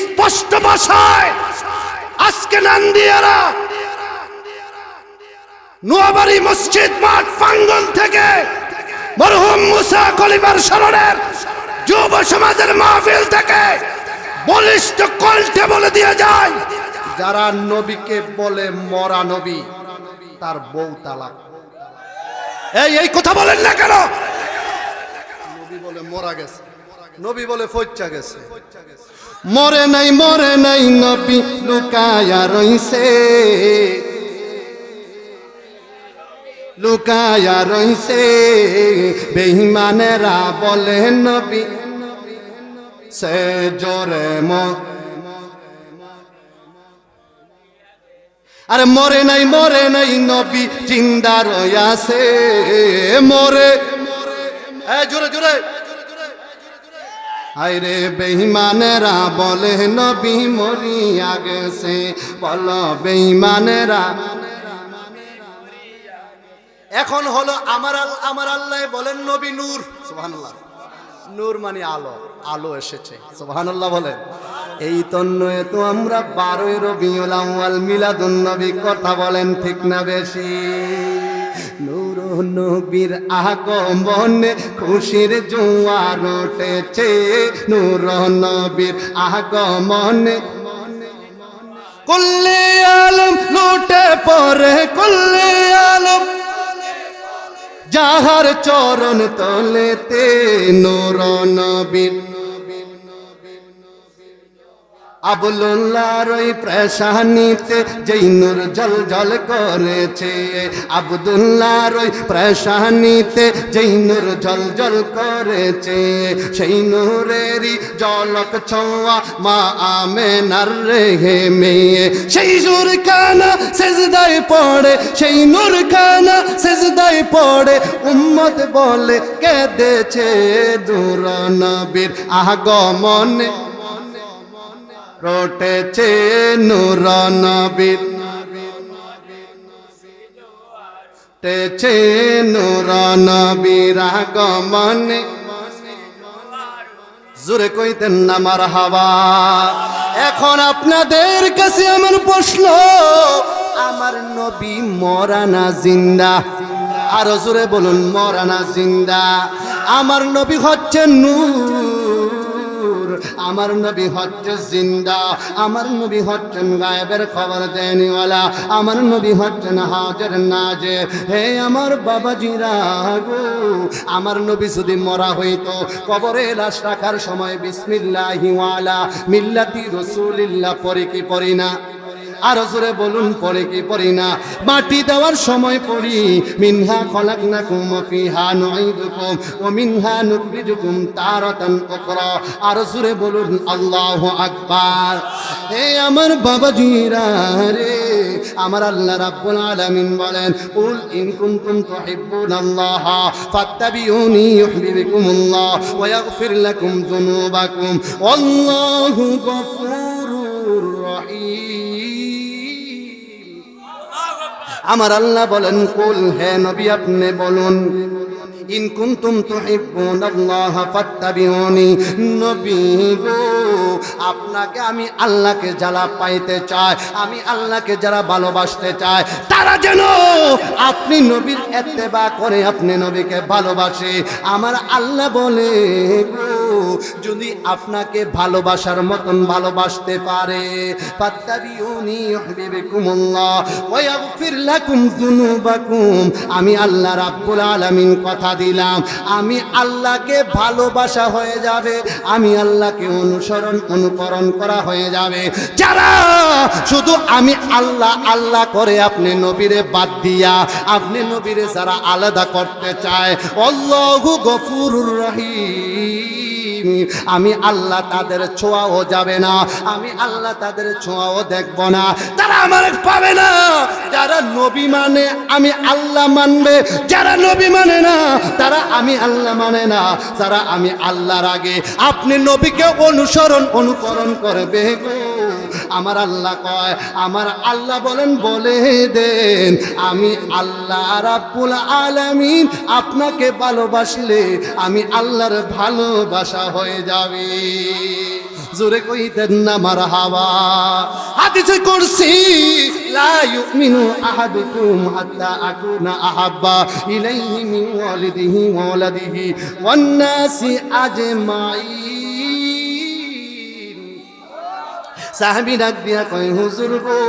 স্পষ্ট ভাষায় আজকে নান্দিয়ারা নোয়াবাড়ি মসজিদ মাঠ প্রাঙ্গণ থেকে মরহুম মুসা খলিফার স্মরণের যুব সমাজের মাহফিল থেকে বলিষ্ঠ কণ্ঠে বলে দিয়ে যায়, যারা নবীকে বলে মরা নবী, তার বউ তালাক। এই কথা বলেন না কেন? নবী বলে মরা গেছে, নবী বলে ফচ্চা গেছে। মরে নাই, মরে নাই, নবী লুকায়া রইছে, লুকায়া রইছে। বেঈমানেরা বলে নবী সে জোরে আরে মরে নাই, মরে নাই, নবী জিন্দা রইয়াছে। মরে জোরে জোরে আইরে বেঈমানেরা বলে নবী মরিয়া গেছে। বলো বেঈমানেরা। এখন হলো আমার আল্লাহ বলেন নবী নূর। সুবহানাল্লাহ। নূর মানে আলো, আলো এসেছে। সুবহানাল্লাহ বলেন। এই তন্ময়ে তো আমরা 12 রবিউল আউয়াল মিলাদুন নবী কথা বলেন, ঠিক না বেশি? নূর নবীর আগমনে খুশির জোয়ার উঠেছে। নূর নবীর আগমনে কুল্লে আলম লুটে পড়ে, কুল্লে আলম যাহার চরণ তলেতে। নূর নবীর আব্দুল্লাহর ওই প্রেশানিতে যেই নূর জল জল করেছে। আব্দুল্লাহর ওই প্রেশানিতে যেই নূর জল জল করেছে। সেই নূরেরই জলক ছোঁয়া মা আমেনার রেহে মেয়ে। সেই নূর খানা সেজদায় পড়ে, সেই নূর খানা সেজদায় পড়ে। উম্মত বলে কেঁদেছে নূর নবীর আগমনে। রটেছে নূর নবীর, টেছে নূর নবীর আগমনে। জোরে কইতেন না মারহাবা। এখন আপনাদের কাছে আমার প্রশ্ন, আমার নবী মরা না জিন্দা? আরো জোরে বলুন, মরা না জিন্দা? আমার নবী হচ্ছেন নূর, আমার নবী হচ্ছে জিন্দা, আমার নবী হচ্ছেন গায়েবের খবর দেনওয়ালা, আমার নবী হচ্ছেন হাজির নাজির। হে আমার বাবাজিরা গো, আমার নবী যদি মরা হইতো কবরে লাশ রাখার সময় বিসমিল্লাহি ওয়ালা মিল্লাতি রাসূলিল্লাহ পড়ে কি পড়ি না? আর জোরে বলুন, পড়ে কি পড়ি না? মাটি দেওয়ার সময় পড়ি মিনহা খলাকনাকুম ওয়া ফিহা নুঈদুকুম ওয়া মিনহা নুখরিজুকুম তারাতান উখরা। আর জোরে বলুন আল্লাহু আকবার। হে আমার বাবাজিরা রে, আমার আল্লাহ রাব্বুল আলামিন বলেন কুল ইন কুনতুম তুহিব্বুনাল্লাহ ফাত্তাবিউনি ইউহিব্বুকুমুল্লাহ ওয়া ইয়াগফির লাকুম যুনুবাকুম আল্লাহু গফুরুর রহিম। আমার আল্লাহ বলেন কুল, হে নবী আপনি বলুন, ইন কুনতুম তুহিব্বুনাল্লাহ ফাত্তাবিউনি, নবী গো আপনাকে আমি আল্লাহকে যারা পাইতে চায়, আমি আল্লাহকে যারা ভালোবাসতে চায়, তারা যেন আপনি নবীর ইত্তেবা করে আপনি নবীকে ভালোবাসে। আমার আল্লাহ বলে গো যদি আপনাকে ভালোবাসার মতন ভালোবাসতে পারে, ফাত্তাবিউনি ইউহিব্বুকুমুল্লাহ ওয়া ইয়াগফির লাকুম যুনুবাকুম, আমি আল্লাহ রাব্বুল আলামিন কথা দিলাম, আমি আল্লাহকে ভালোবাসা হয়ে যাবে, আমি আল্লাহকে অনুকরণ করা হয়ে যাবে। যারা শুধু আমি আল্লাহ আল্লাহ করে আপনি নবীরে বাদ দিয়া আপনি নবীরে যারা আলাদা করতে চায়, আল্লাহু গফুরুর রহিম, আমি আল্লাহ তাদের ছোঁয়াও যাবে না, আমি আল্লাহ তাদের ছোঁয়াও দেখব না, তারা আমার পাবে না। যারা নবী মানে আমি আল্লাহ মানবে, যারা নবী মানে না তারা আমি আল্লাহ মানে না। যারা আমি আল্লাহর আগে আপনি নবীকে অনুকরণ করবে গো, আমার আল্লাহ কয়, আমার আল্লাহ বলেন বলে দেন আমি আল্লাহ রাব্বুল আলামিন আপনাকে ভালোবাসলে আমি আল্লাহর ভালোবাসা হয়ে যাবে। জোরে কইতেন না মারহাবা। হাদিসে কুরসি লা ইউমিনু আহাদুকুম হাত্তা আকুনা আহাব্বা ইলাইহি মিন ওয়ালিদিহি ওয়া ওয়ালাদিহি ওয়ান নাসি আজমাইন। সাহাবী ডাক দিয়া কয় হুজুর গো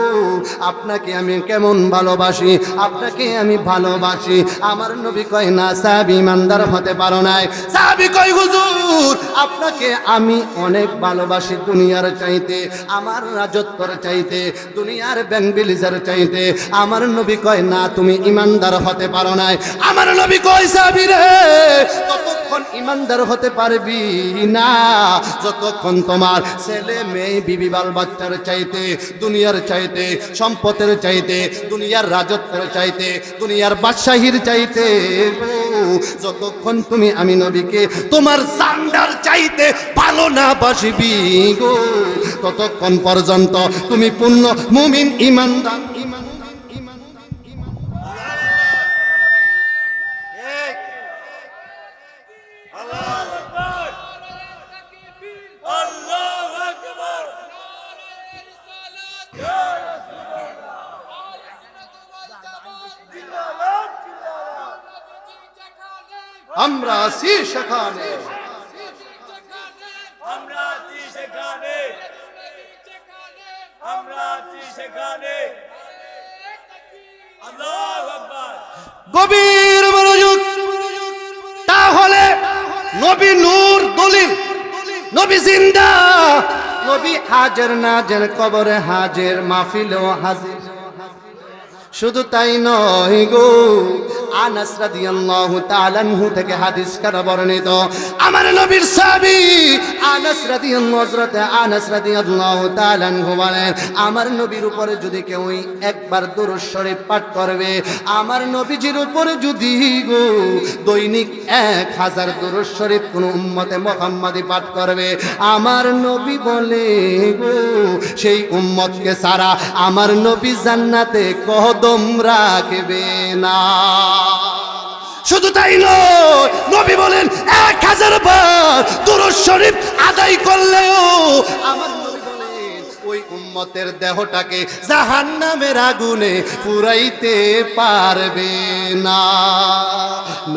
আপনাকে আমি কেমন ভালোবাসি, আপনাকে আমি ভালোবাসি। আমার নবী কয় না সাহাবী ইমানদার হতে পারো নাই। সাহাবী কয় হুজুর আপনাকে আমি অনেক ভালোবাসি দুনিয়ার চাইতে, আমার রাজত্বর চাইতে, দুনিয়ার ব্যাংক ব্যালেন্সের চাইতে। আমার নবী কয় না তুমি ইমানদার হতে পারো নাই। আমার নবী কয় সাহাবী রে ততক্ষণ ইমানদার হতে পারবি না যতক্ষণ তোমার ছেলে মেয়ে বিবি বাল বাচ্চার চাইতে, দুনিয়ার চাইতে, সম্পদের চাইতে, দুনিয়ার রাজত্বের চাইতে, দুনিয়ার বাদশাহীর চাইতে যতক্ষণ তুমি আমি নবীকে তোমার জান্নার চাইতে ভালো না বাসবি গো, ততক্ষণ পর্যন্ত তুমি পূর্ণ মুমিন ইমানদার। আমরা আছি সেখানে, আমরা আছি সেখানে, আমরা আছি সেখানে। আল্লাহু আকবার। গভীর মনোযোগ। তাহলে নবী নূর দলিল, নবী জিন্দা, নবী হাজির নাজির, কবরে হাজির, মাহফিলেও হাজির। শুধু তাই নয় গো, আনাস রাদিয়াল্লাহু তাআলা আনহু থেকে হাদিস কারা বর্ণিত, আমার নবীর সাহাবী আনাস রাদিয়াল্লাহু হযরত আনাস রাদিয়াল্লাহু তাআলা আনহু বলেন আমার নবীর উপরে যদি কেউ একবার দুরূদ শরীফ পাঠ করবে, আমার নবীজির উপরে যদি গো দৈনিক 1000 দুরূদ শরীফ কোন উম্মতে মুহাম্মাদি পাঠ করবে, আমার নবী বলে গো সেই উম্মতকে সারা আমার নবী জান্নাতে কদম রাখবে না। শুধু তাই নয়, নবী বলেন 1000 বার দুরূদ শরীফ আদায় করলেও আমার নবী বলেন ওই উম্মতের দেহটাকে জাহান্নামের আগুনে পুরাইতে পারবে না।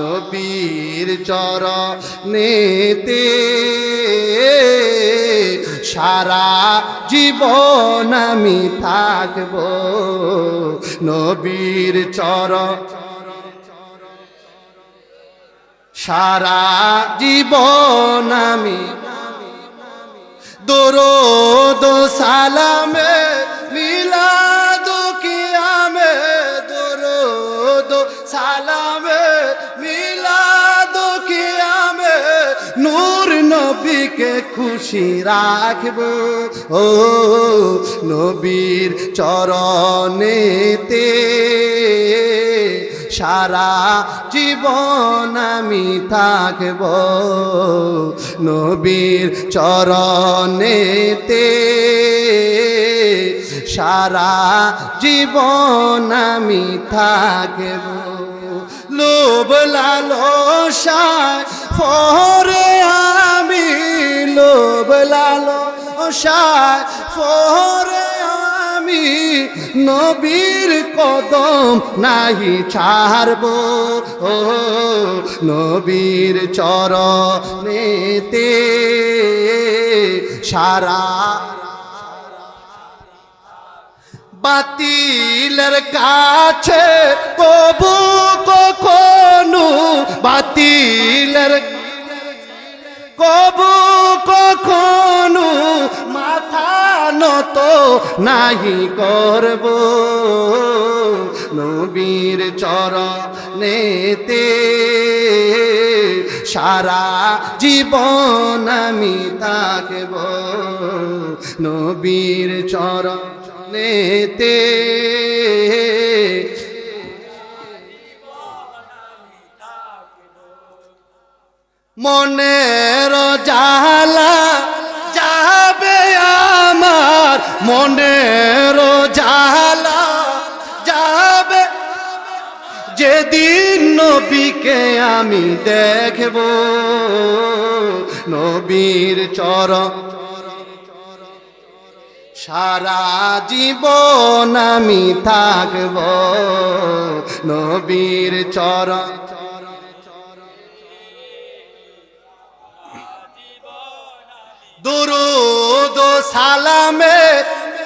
নবীর চরণেতে সারা জীবন আমি থাকব, নবীর চরণ সারা জীবন আমি দরুদ সালামে মিলাদ কিয়ামে, দরুদ সালামে মিলাদ কিয়ামে নূর নবীকে খুশি রাখব। ও নবীর চরণেতে সারা জীবন আমি থাকব, নবীর চরণেতে সারা জীবন আমি থাকব। লোভ লালসায় পরে আমি, লোভ লালসায় পরে আমি নবীর কদম নাহি ছাড়ব। ও নবীর চরণেতে সারা বাতিলের কাছে কবু কখনো, বাতিলের কবু কখনো মাথা নত নাহি করব, নবীর চরণেতে সারা জীবন আমি থাকব, নবীর চরণেতে মনের জালা যাবে আমার, মনের জালা যাবে যেদিন নবীকে আমি দেখব, নবীর চরণ সারা জীবন আমি থাকব, নবীর চরণ দুরুদ সালামে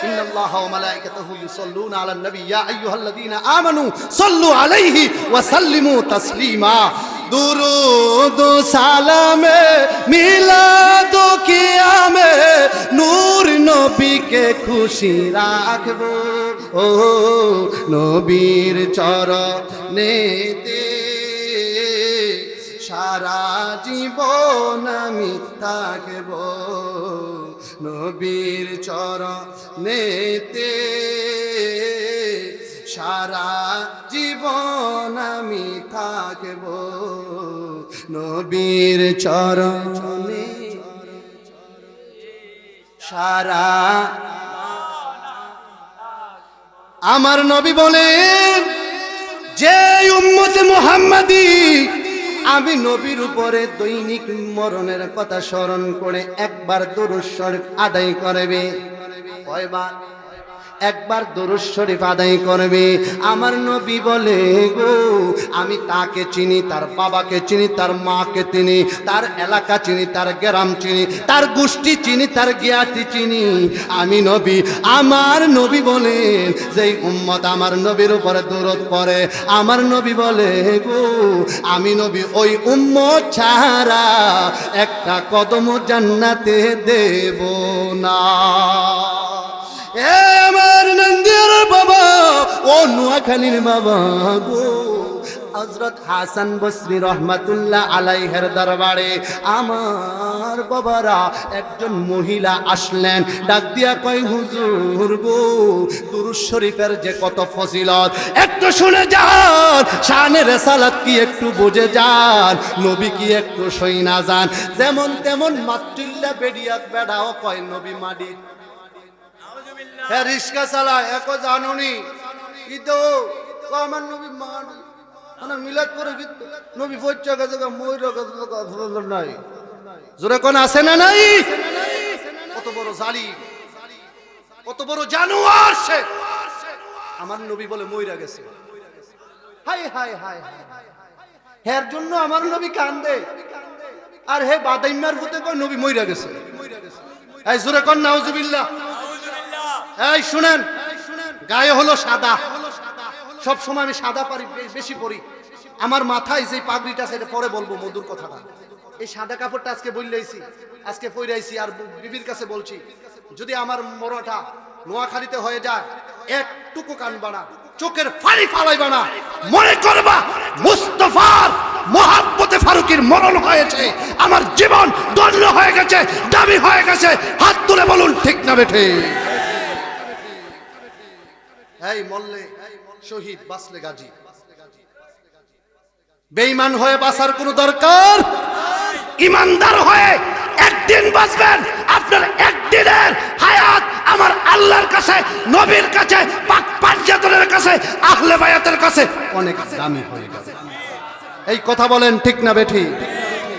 ইন্নাল্লাহা ওয়া মালাইকাতাহু ইউসাল্লুনা আলান নবী ইয়া আইয়ুহাল্লাযীনা আমানু সাল্লু আলাইহি ওয়া সাল্লিমু তাসলিমা। দুরুদ সালামে মিলাদ কিয়ামে নূর নবীকে খুশি রাখব, ও নবীর চরণেতে সারা জীবন আমি থাকব, নবীর চরণেতে সারা জীবন আমি থাকব, নবীর চরণে সারা। আমার নবী বলেন যে উম্মতে মুহাম্মাদি আমি নবীর উপরে দৈনিক মরণের কথা স্মরণ করে একবার দরুদ শরীফ আদায় করবে, কয়বার? একবার দরুদ শরীফ আদায় করবে। আমার নবী বলে গো আমি তাকে চিনি, তার বাবাকে চিনি, তার মাকে চিনি, তার এলাকা চিনি, তার গ্রাম চিনি, তার গোষ্ঠী চিনি, তার জ্ঞাতি চিনি। আমি নবী, আমার নবী বলেন যেই উম্মত আমার নবীর উপরে দরুদ পড়ে, আমার নবী বলে গো আমি নবী ওই উম্মত ছাড়া একটা কদম জান্নাতে দেব না। এ আমার নন্দিয়ার বাবা, ও নোয়াখালীর বাবা গো, হযরত হাসান বসরি রহমাতুল্লাহ আলাইহির দরবারে আমার বাবারা একজন মহিলা আসলেন, ডাক দিয়া কয় হুজুর গো দুরূদ শরীফের যে কত ফজিলত একটু শুনে যান, শানে রিসালাত কি একটু বুঝে যান, নবী কি একটু শুইনা যান। যেমন তেমন মাতুল্লা বেড়িয়া বেড়াও কয় নবী মাডি রিক্সা চালায় এক জানুনি কিন্তু আমার নবী মাডি মানে মিলাদ করে কিন্তু নবী পৌঁছা গেছে ময়ূর নাই জোরে কোন আছে না নাই? কত বড় জালিম, কত বড় জানোয়ার সে। আমার নবী বলে মইরা গেছে। হাই হাই হাই হের জন্য আমার নবী কান্দে, আর হে বাদাইমার ভূতে কয় নবী মইরা গেছে। এই জোরে কর নাউজুবিল্লাহ। এই শুনেন, গায়ে হলো সাদা, সব সময় আমি সাদা পারি, বেশি পরি। আমার মাথায় যে পাগড়িটা আছে এটা পরে বলবো মধুর কথাটা। এই সাদা কাপড়টা আজকে বললেইছি, আজকে পইরাইছি, আর বিবির কাছে বলছি যদি আমার মরটা নোয়াখালীতে হয়ে যায় একটুকু কানবা না, চোখের ফাড়ি ফালাইবা না, মনে করবা মুস্তাফার মোহাব্বতে ফারুকীর মরণ হয়েছে, আমার জীবন ধন্য হয়ে গেছে, দামি হয়ে গেছে। হাত তুলে বলুন ঠিক না বেঠে? এই মল্লে শহীদ, বাঁচলে গাজী। বেঈমান হয়ে বাঁচার কোনো দরকার, ইমানদার হয়ে একদিন বাঁচবেন। আপনার একদিনের হায়াত আমার আল্লাহর কাছে, নবীর কাছে, পাক পাঞ্জাতনের কাছে, আহলে বায়াতের কাছে অনেক দামি হয়ে যাবে। এই কথা বলেন ঠিক না বেঠি?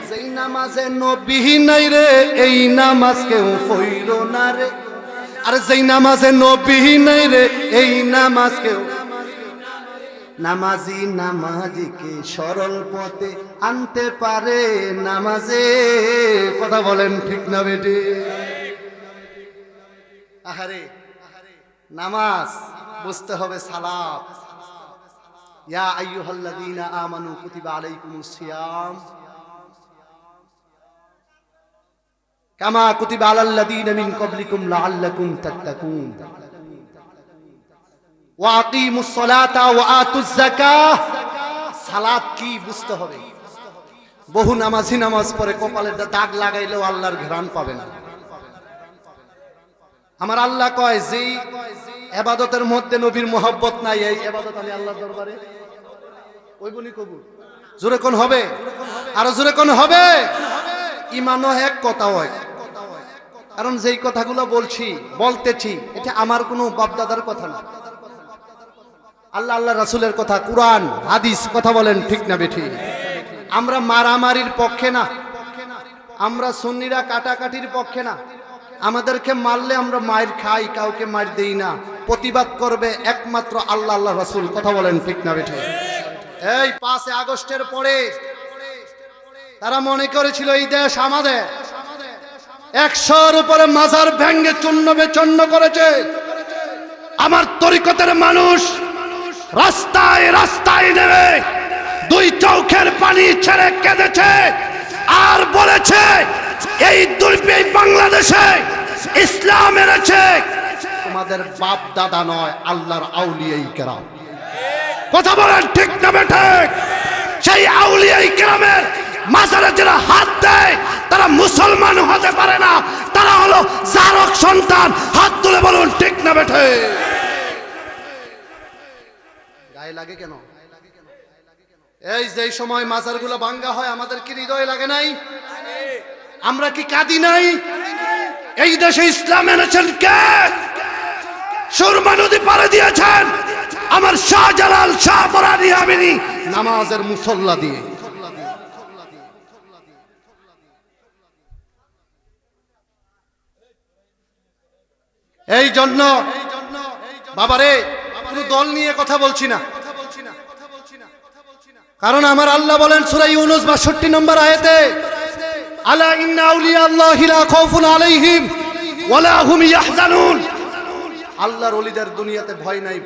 যেই নামাজে নবী নাই রে, এই নামাজ কেউ পড়লো না রে। আরে যেই নামাজে নবী নাই রে, এই নামাজ কেউ। নামাজি নামাজিকে সরল পথে আনতে পারে নামাজে। কথা বলেন ঠিক না বেটি? আহারে নামাজ বুঝতে হবে সালাত। ইয়া আইয়ুহাল্লাযীনা আমানু কুতিবা আলাইকুমুস সিয়াম কামা কুতিবা আলাল্লাযীনা মিন ক্বাবলিকুম লাআল্লাকুম তাত্তাকুন ওয়া আকিমুস সালাতা ওয়া আতুজ যাকাহ। সালাত কি বুঝতে হবে। বহু নামাজি নামাজ পড়ে কপালে দাগ লাগাইলেও আল্লাহর ঘ্রাণ পাবে না। আমার আল্লাহ কয় যেই ইবাদতের মধ্যে নবীর মোহাব্বত নাই, এই ইবাদত আমি আল্লাহর দরবারে ওই বলি কবুল। জোরে কোন হবে? আরো জোরে কোন হবে? ঈমানও এক, কথাও এক। কারণ যেই কথাগুলো বলতেছি এটা আমার কোনো বাপদাদার কথা না, আল্লাহ আল্লাহ রাসূলের কথা, কুরআন হাদিস। কথা বলেন ঠিক না বেঠি? আমরা মারামারির পক্ষে না, আমরা সুন্নিরা কাটাকাটির পক্ষে না। আমাদেরকে মারলে আমরা মায়ের খাই, কাউকে মার দেই না। প্রতিবাদ করবে একমাত্র আল্লাহ আল্লাহ রাসূল। কথা বলেন ঠিক না বেঠি? এই 5 আগস্টের পরে তারা মনে করেছিল এই দেশ আমাদের। 100-র উপরে মাজার ভেঙ্গে চূর্ণ বিচূর্ণ করেছে। আমার তরিকতের মানুষ রাস্তায় রাস্তায় নেমে 2 চোখের পানি ছেড়ে কেঁদেছে আর বলেছে এই বাংলাদেশে ইসলাম এনেছে তোমাদের বাপ দাদা নয়, আল্লাহর আউলিয়ায়ে কেরাম। কথা বলেন ঠিক না ঠিক? সেই আউলিয়ায়ে কেরামের মাজারে যারা হাত দেয় তারা মুসলমান হতে পারে না, তারা হলো জারক সন্তান। হাত তুলে বলুন ঠিক না বেঠে? গায়ে লাগে কেন? এই যে সময় মাজারগুলো ভাঙ্গা হয় আমাদের কি হৃদয় লাগে নাই? আমরা কি কাঁদি নাই? এই দেশে ইসলাম এনেছেন কে? সুরমা নদী পাড়ে দিয়েছেন আমার শাহজালাল, শাহ পরানি, আমিনী নামাজের মুসল্লা দিয়ে। এই জন্য বাবারে কোন দল নিয়ে কথা বলছি না, কারণ আমার আল্লাহ বলেন সূরা ইউনূস ৬২ নম্বর আয়াতে, আলা ইন্না আউলিয়া আল্লাহি লা খাউফুন আলাইহিম ওয়ালা হুম ইয়াহজানুন। আল্লাহর ওলিদের দুনিয়াতে ভয় নাই,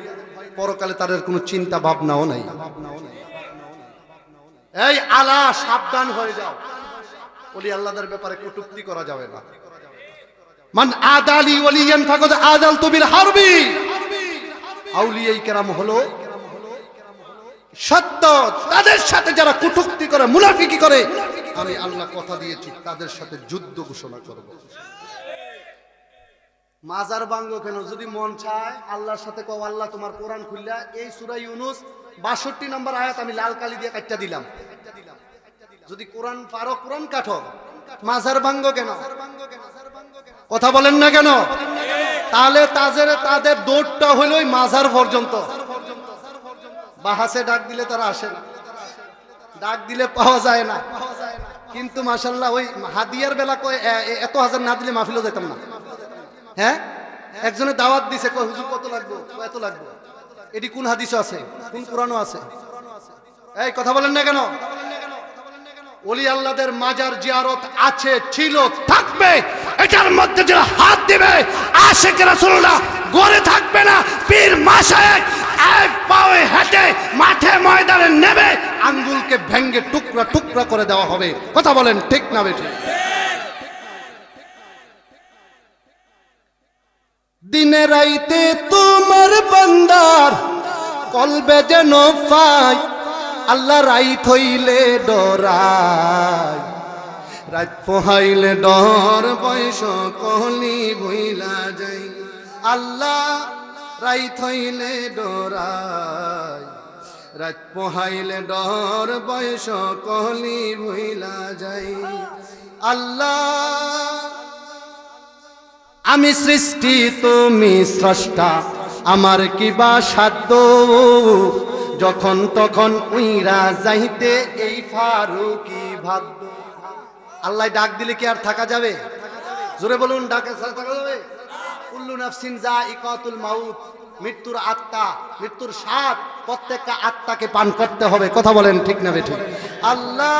পরকালে তাদের কোনো চিন্তা ভাবনাও নাই। এই আলা, সাবধান হয়ে যাও। ওলি আল্লাহদের ব্যাপারে কটূক্তি করা যাবে না। মান আদালি ওলিয়ান ফাকাদ আদালতু বিল হারবি। আউলিয়ায়ে কেরাম হলো সত্য, তাদের সাথে যারা কটূক্তি করে, মুনাফিকি করে, আমি আল্লাহ কথা দিয়েছি তাদের সাথে যুদ্ধ ঘোষণা করব। মাজার ভাঙ্গো কেন? যদি মন চায় আল্লাহর সাথে কও, আল্লাহ তোমার কোরআন খুললা এই সূরা ইউনূস ৬২ নম্বর আয়াত আমি লাল কালি দিয়ে কাটটা দিলাম। যদি কোরআন পারো কোরআন কাটো, মাজার ভাঙ্গো কেন? কথা বলেন না কেন? তাহলে তাদের দৌড়টা হলো ওই মাজার পর্যন্ত। বাহাসে ডাক দিলে তারা আসে না, ডাক দিলে পাওয়া যায় না। কিন্তু মাশাআল্লাহ ওই হাদিয়ার বেলা কয় এত হাজার না দিলে মাহফিলও যেতাম না। হ্যাঁ, একজনে দাওয়াত দিছে, কয় হুজুর কত লাগবে? এত লাগবে। এটি কোন হাদিসে আছে, কোন কোরআনও আছে? এই কথা বলেন না কেন? ওলি আল্লাহদের মাজার জিয়ারত আছে, ছিল, থাকবে। এটার মধ্যে যারা হাত দিবে আশিক রাসূলুল্লাহ গড়ে থাকবে না। পীর মাশায়েখ এক পায়ে হেঁটে মাঠে ময়দানে নেবে, আঙ্গুলকে ভেঙ্গে টুকরা টুকরা করে দেওয়া হবে। কথা বলেন ঠিক না বেঠিক? দিনে রাইতে তোমার বান্দার কলবে যেন পাই, আল্লাহ রাইত হইলে ডরাই, রাত পোহাইলে ডর, বয়স কহলি ভইলা যাই। আল্লাহ রাইত হইলে ডরাই, রাত পোহাইলে ডর, বয়স কহলি ভইলা যাই। আল্লাহ আমি সৃষ্টি তুমি স্রষ্টা, আমার কিবা সাধ্য, যখন তখন উইরা যাইতে এই ফারুকি ভাদ্য। আল্লাহ ডাক দিলে কি আর থাকা যাবে? জোরে বলুন, ডাকে থাকা যাবে? কুল্লু নাফসিন যায়িকাতুল মাউত, মৃত্যুর আত্মা, মৃত্যুর স্বাদ প্রত্যেকটা আত্মাকে পান করতে হবে। কথা বলেন ঠিক না বেঠিক? আল্লাহ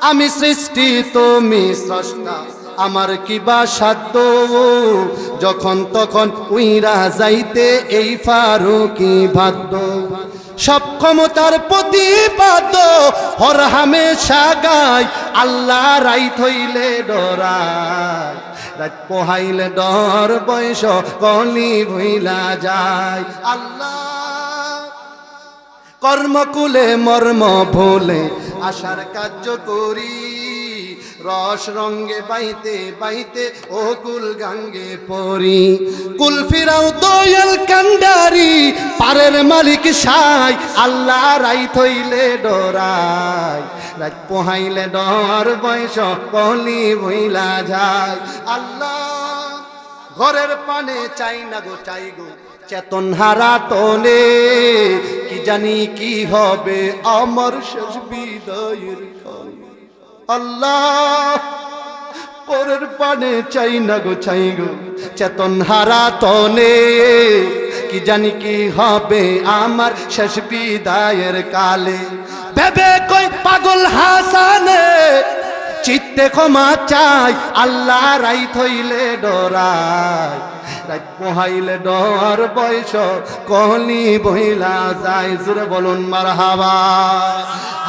আমি সৃষ্টি তুমি স্রষ্টা, আমার কিবা সাধ্য, যখন তখন উইরা যাইতে এই ফারুকি ভাদ্য। সব ক্ষমতার প্রতিপাদ্য হর হামেশা গায়, আল্লাহ রাইত হইলে ডরায়, রাত পোহাইলে ডর, বয়স কলি ভইলা যায়। আল্লাহ কর্মকুলে মর্ম ভুলে আশার কার্য করি, রস রঙ্গে বাইতে বাইতে ও কুল গাঙ্গে পরি। কুল ফিরাও দয়াল কান্ডারি, পারের মালিক সাই, আল্লাহ রাইত হইলে ডরাই, রাত পোহাইলে ডর, বয়স কলি ভইলা যায়। আল্লাহ ঘরের পানে চাই না গো, চাই গো চেতন হারা তনে, কি জানি কি হবে আমার শেষ বিদায়ের ক্ষণ। আল্লাহ পরের পানে চাই না গো, চাই গো চেতন হারা তনে, কি জানি কি হবে আমার শেষ বিদায়ের কালে। ভেবে কই পাগল হাসানে, চিত্তে ক্ষমা চাই, আল্লাহ রাইত হইলে ডরাই, রাত পোহাইলে ডর, বয়স কহলি বইলা যায়। জোরে বলুন মারহাবা।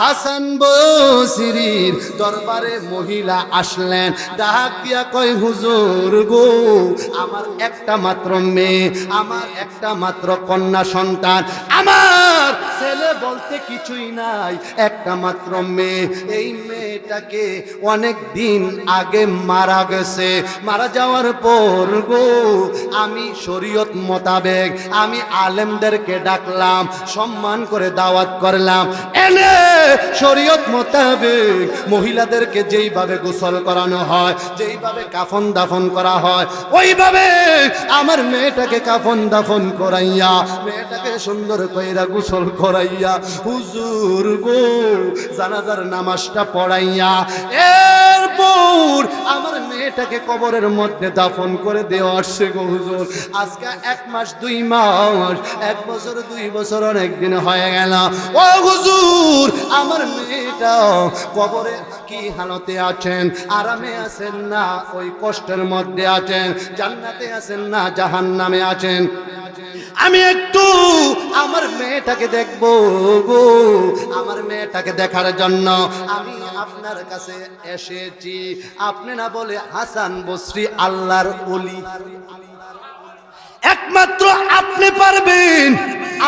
হাসান বসরির দরবারে মহিলা আসলেন, ডাক দিয়া কয় হুজুর গো, আমার একটা মাত্র মেয়ে, আমার একটা মাত্র কন্যা সন্তান, আমার ছেলে বলতে কিছুই নাই, একটা মাত্র মেয়ে। এই মেয়েটাকে অনেক দিন আগে মারা গেছে। মারা যাওয়ার পর গো আমি শরীয়ত মোতাবেক আমি আলেমদেরকে ডাকলাম, সম্মান করে দাওয়াত করলাম, এনে শরীয়ত মোতাবেক মহিলাদেরকে যেইভাবে গোসল করানো হয়, যেইভাবে কাফন দাফন করা হয়, ওইভাবে আমার মেয়েটাকে কাফন দাফন করাইয়া, মেয়েটাকে সুন্দর কইরা গোসল করাইয়া, হুজুর গো জানাজার নামাজটা পড়াইয়া, এরপর আমার মেয়েটাকে কবরের মধ্যে দাফন করে দেওয়া আসছে গো হুজুর। আজকে 1 মাস 2 মাস 1 বছর 2 বছর অনেক দিন হয়ে গেল। ও হুজুর আমার মেয়েটা কবরে কি হালতে আছেন? আরামে আছেন না ওই কষ্টের মধ্যে আছেন? জান্নাতে আছেন না জাহান্নামে আছেন? আমি একটু আমার মেয়েটাকে দেখবো গো, আমার মেয়েটাকে দেখার জন্য আমি আপনার কাছে এসেছি। আপনি না বলে হাসান বসরি আল্লাহর ওলি, একমাত্র আপনি পারবেন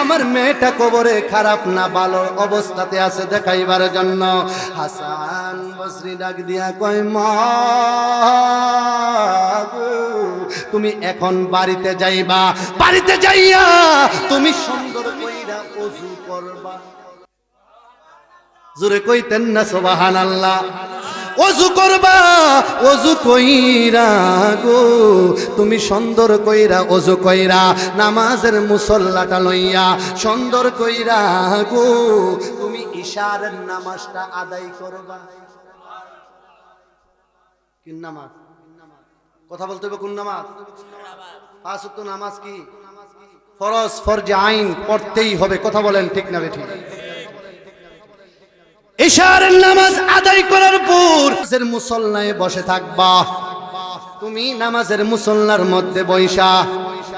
আমার মেয়েটা কবরে খারাপ না ভালো অবস্থাতে আছে দেখাইবার জন্য। হাসান বসরি ডাক দিয়া কয়, মা গো তুমি এখন বাড়িতে যাইবা, বাড়িতে যাইয়া তুমি সুন্দর কইরা ওযু করবা। জোরে কইতেন না সুবহানাল্লাহ? ওযু করবা, ওযু কইরা গো তুমি সুন্দর কইরা ওযু কইরা নামাজের মুসল্লাটা লইয়া সুন্দর কইরা গো তুমি ইশারের নামাজটা আদায় করবা। কি নামাজ? কথা বলতে হবে কোন নামাজ? 5 ওয়াক্ত নামাজ কি ফরজ, ফরজে আইন পড়তেই হবে। কথা বলেন ঠিক না বেঠিক? ইশার নামাজ আদায় করার পর মুসল্লায় বসে থাকবা। তুমি নামাজের মুসল্লার মধ্যে বৈশা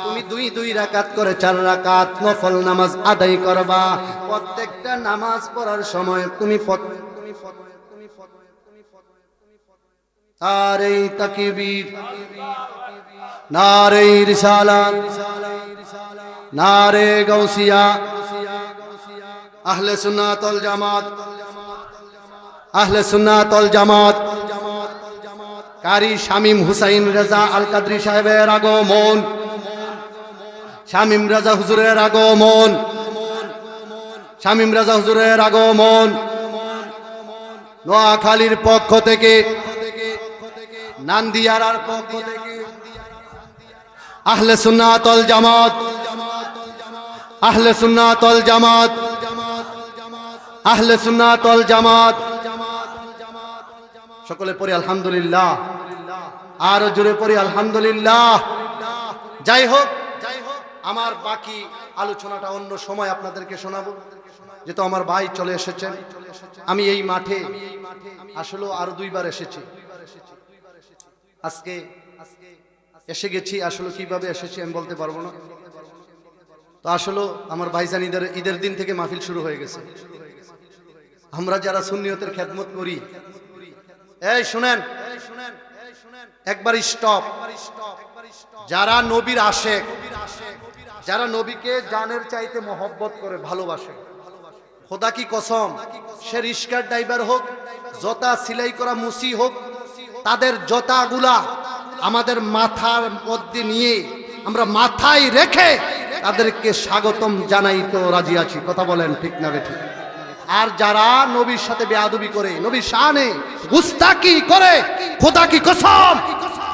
তুমি দুই রাকাত করে 4 রাকাত নফল নামাজ আদায় করবা। প্রত্যেকটা নামাজ পড়ার সময় তুমি নারে তাকবীর, নারে রিসালাত, নারে গাউসিয়া, আহলে সুন্নাত ওয়াল জামাত, আহলে সুন্নাত ওয়াল জামাত, কারি শামীম হুসাইন রাজা আল কাদরি সাহেবের আগমন, শামীম রাজা হুজুরের আগমন, শামীম রাজা হুজুরের আগমন। নোয়াখালীর পক্ষ থেকে, নান্দিয়ারার পক্ষ থেকে আহলে সুন্নাত ওয়াল জামাত, আহলে সুন্নাত ওয়াল জামাত, আহলে সুন্নাত ওয়াল জামাত। সকলে পড়ি আলহামদুলিল্লাহ, আর জোরে পড়ি আলহামদুলিল্লাহ। যাই হোক, আমার বাকি আলোচনাটা অন্য সময় আপনাদেরকে শোনাবো, যেহেতু আমার ভাই চলে এসেছেন। আমি এই মাঠে আসলে আরো 2 বার এসেছি, আজকে এসে গেছি। আসলে কিভাবে এসেছি আমি বলতে পারবো না। তো আসলে আমার ভাইজান ঈদের দিন থেকে মাহফিল শুরু হয়ে গেছে। আমরা যারা সুন্নিয়তের খেদমত করি, এই শুনেন, একবার স্টপ। যারা নবীর আশেক, যারা নবীকে জানের চাইতে মহব্বত করে, ভালোবাসে, খোদা কি কসম, সে রিস্কার ড্রাইভার হোক, জতা সিলাই করা মুসি হোক, তাদের জতাগুলা আমাদের মাথার মধ্যে নিয়ে আমরা মাথায় রেখে তাদেরকে স্বাগতম জানাই তো রাজি আছি। কথা বলেন ঠিক না বেঠিক? আর যারা নবীর সাথে বেয়াদবি করে, নবীর শানে গুস্তাকি করে, খোদা কি কসম,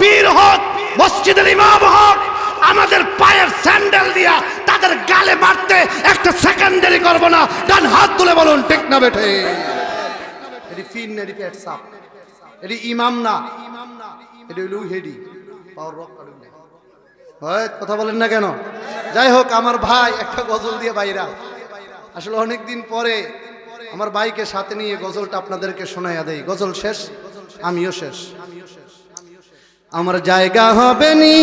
পীর হোক, মসজিদের ইমাম হোক, আমাদের পায়ের স্যান্ডেল দিয়া তাদের গালে মারতে একটা সেকেন্ড দেরি করবো না। ডান হাত তুলে বলুন ঠিক না বেঠে? এটি ফিন, এটি পেট সাপ, এটি ইমাম না, এটি হইল হেডি পাওয়ার রক। কথা বলেন না কেন? যাই হোক, আমার ভাই একটা গজল দিয়ে বাইরা, আসলে অনেকদিন পরে আমার ভাইকে সাথে নিয়ে গজলটা আপনাদেরকে শোনাইয়া দেই। গজল শেষ, আমিও শেষ। আমার জায়গা হবে নি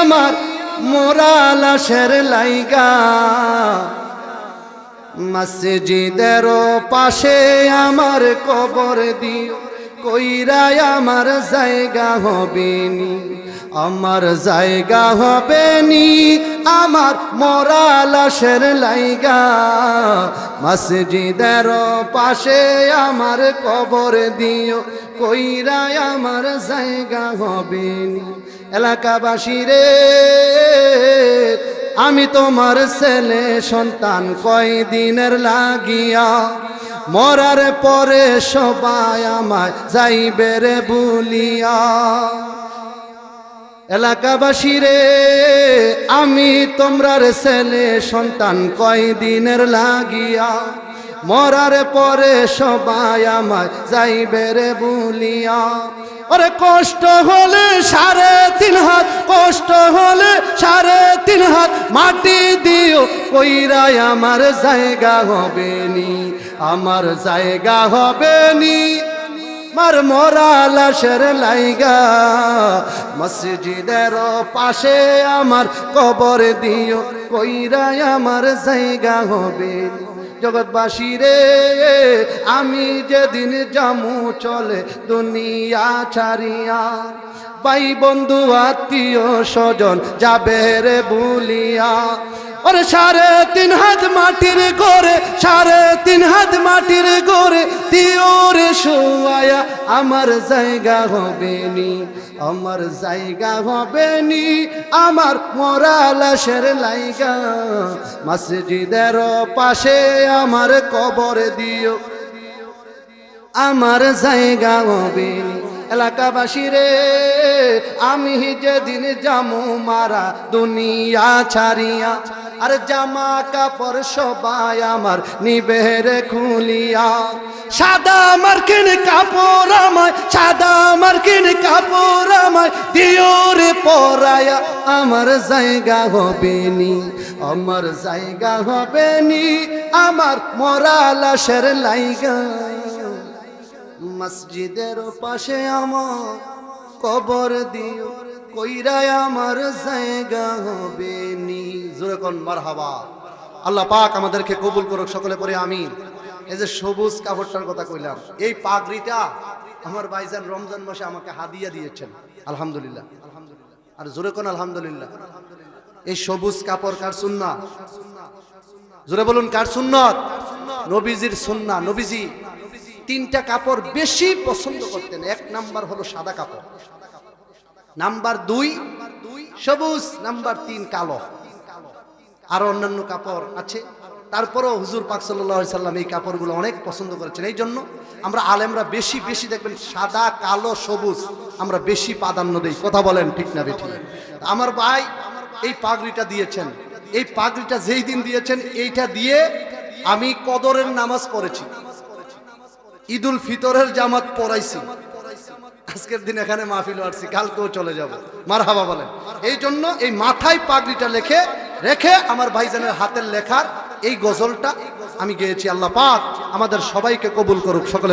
আমার মোরা লাশের লাইগা, মসজিদের পাশে আমার কবর দিও, কইরাই আমার জায়গা হবে নি, আমার জায়গা হবে নি আমার মোরা লাশের লাইগা, মসজিদের পাশে আমার কবর দিও, কইরাই আমার জায়গা হবে নি। এলাকাবাসী রে, আমি তোমার ছেলে সন্তান, কয়দিনের লাগিয়া, মরার পরে সবাই আমায় যাইবে রে ভুলিয়া। এলাকাবাসী রে, আমি তোমরার ছেলে সন্তান, কয়দিনের লাগিয়া, মরার পরে সবাই আমায় যাইবে রে ভুলিয়া। ওরে কষ্ট হলে 3.5 হাত, কষ্ট হলে 3.5 হাত মাটি দিও, কইরাই আমার জায়গা হবে নি, আমার জায়গা হবে নি, মার মোরা লাশের লাইগা, মসজিদের পাশে আমার কবর দিও, কইরাই আমার জায়গা হবে নি। জগৎবাসী রে, আমি যেদিন জামু চলে দুনিয়া ছাড়িয়া, ভাই বন্ধু আত্মীয় স্বজন যাবে রে ভুলিয়া। ওরে 3.5 হাত মাটির গড়ে, 3.5 হাত মাটির গড়ে দিও রে শোয়া, আমার জায়গা হবে নি, আমার জায়গা হবে নি, আমার মোরা লাশের লাইগা, মসজিদের পাশে আমার কবর দিও, আমার জায়গা হবে নি। এলাকাবাসী রে, আমি যেদিন জামু মারা দুনিয়া ছাড়িয়া, আর জামা কাপড় সবাই আমার নিবেরে খুলিয়া, সাদা মার্কিন কাপড় আমায়, সাদা মার্কিন কাপড় আমায় দিও রে পরায়া, আমার জায়গা হবে নি, আমার জায়গা হবে নি, আমার মরা লাশের লাইগা, মসজিদের পাশে আমার কবর দিও, কইরায় আমার জায়গা হবে নি। জোরে কোন মারহাবা। আল্লাহ পাক আমাদেরকে কবুল করুক, সকলে পড়ে আমিন। এই যে সবুজ কাপড়টার কথা কইলাম, এই পাগড়িটা আমার ভাইজান রমজান মাসে আমাকে হাদিয়া দিয়েছেন, আলহামদুলিল্লাহ, আলহামদুলিল্লাহ। আর জোরে কোন আলহামদুলিল্লাহ। এই সবুজ কাপড় কার সুন্নাত? জোরে বলুন কার সুন্নাত? নবীজির সুন্নাহ। নবীজি তিনটা কাপড় বেশি পছন্দ করতেন। এক নাম্বার হলো সাদা কাপড়, নাম্বার 2 সবুজ, নাম্বার 3 কালো। আর অন্যান্য কাপড় আছে, তারপরেও হুজুর পাক সাল্লাল্লাহু আলাইহি সাল্লাম এই কাপড়গুলো অনেক পছন্দ করেছেন। এই জন্য আমরা আলেমরা বেশি বেশি দেখবেন সাদা, কালো, সবুজ আমরা বেশি প্রাধান্য দেই। কথা বলেন ঠিক না বেঠিক? আমার ভাই এই পাগড়িটা দিয়েছেন, এই পাগড়িটা যেই দিন দিয়েছেন এইটা দিয়ে আমি কদরের নামাজ পড়েছি, ঈদুল ফিতরের জামাত পড়াইছি, আজকের দিন এখানে মাহফিল আসছি, কালকেও চলে যাব। মারহাবা বলেন। এই জন্য এই মাথায় পাগড়িটা রেখে আমার ভাইজানের হাতের লেখার এই গজলটা আমি গেয়েছি। আল্লাহ পাক আমাদের সবাইকে কবুল করুক, সকলে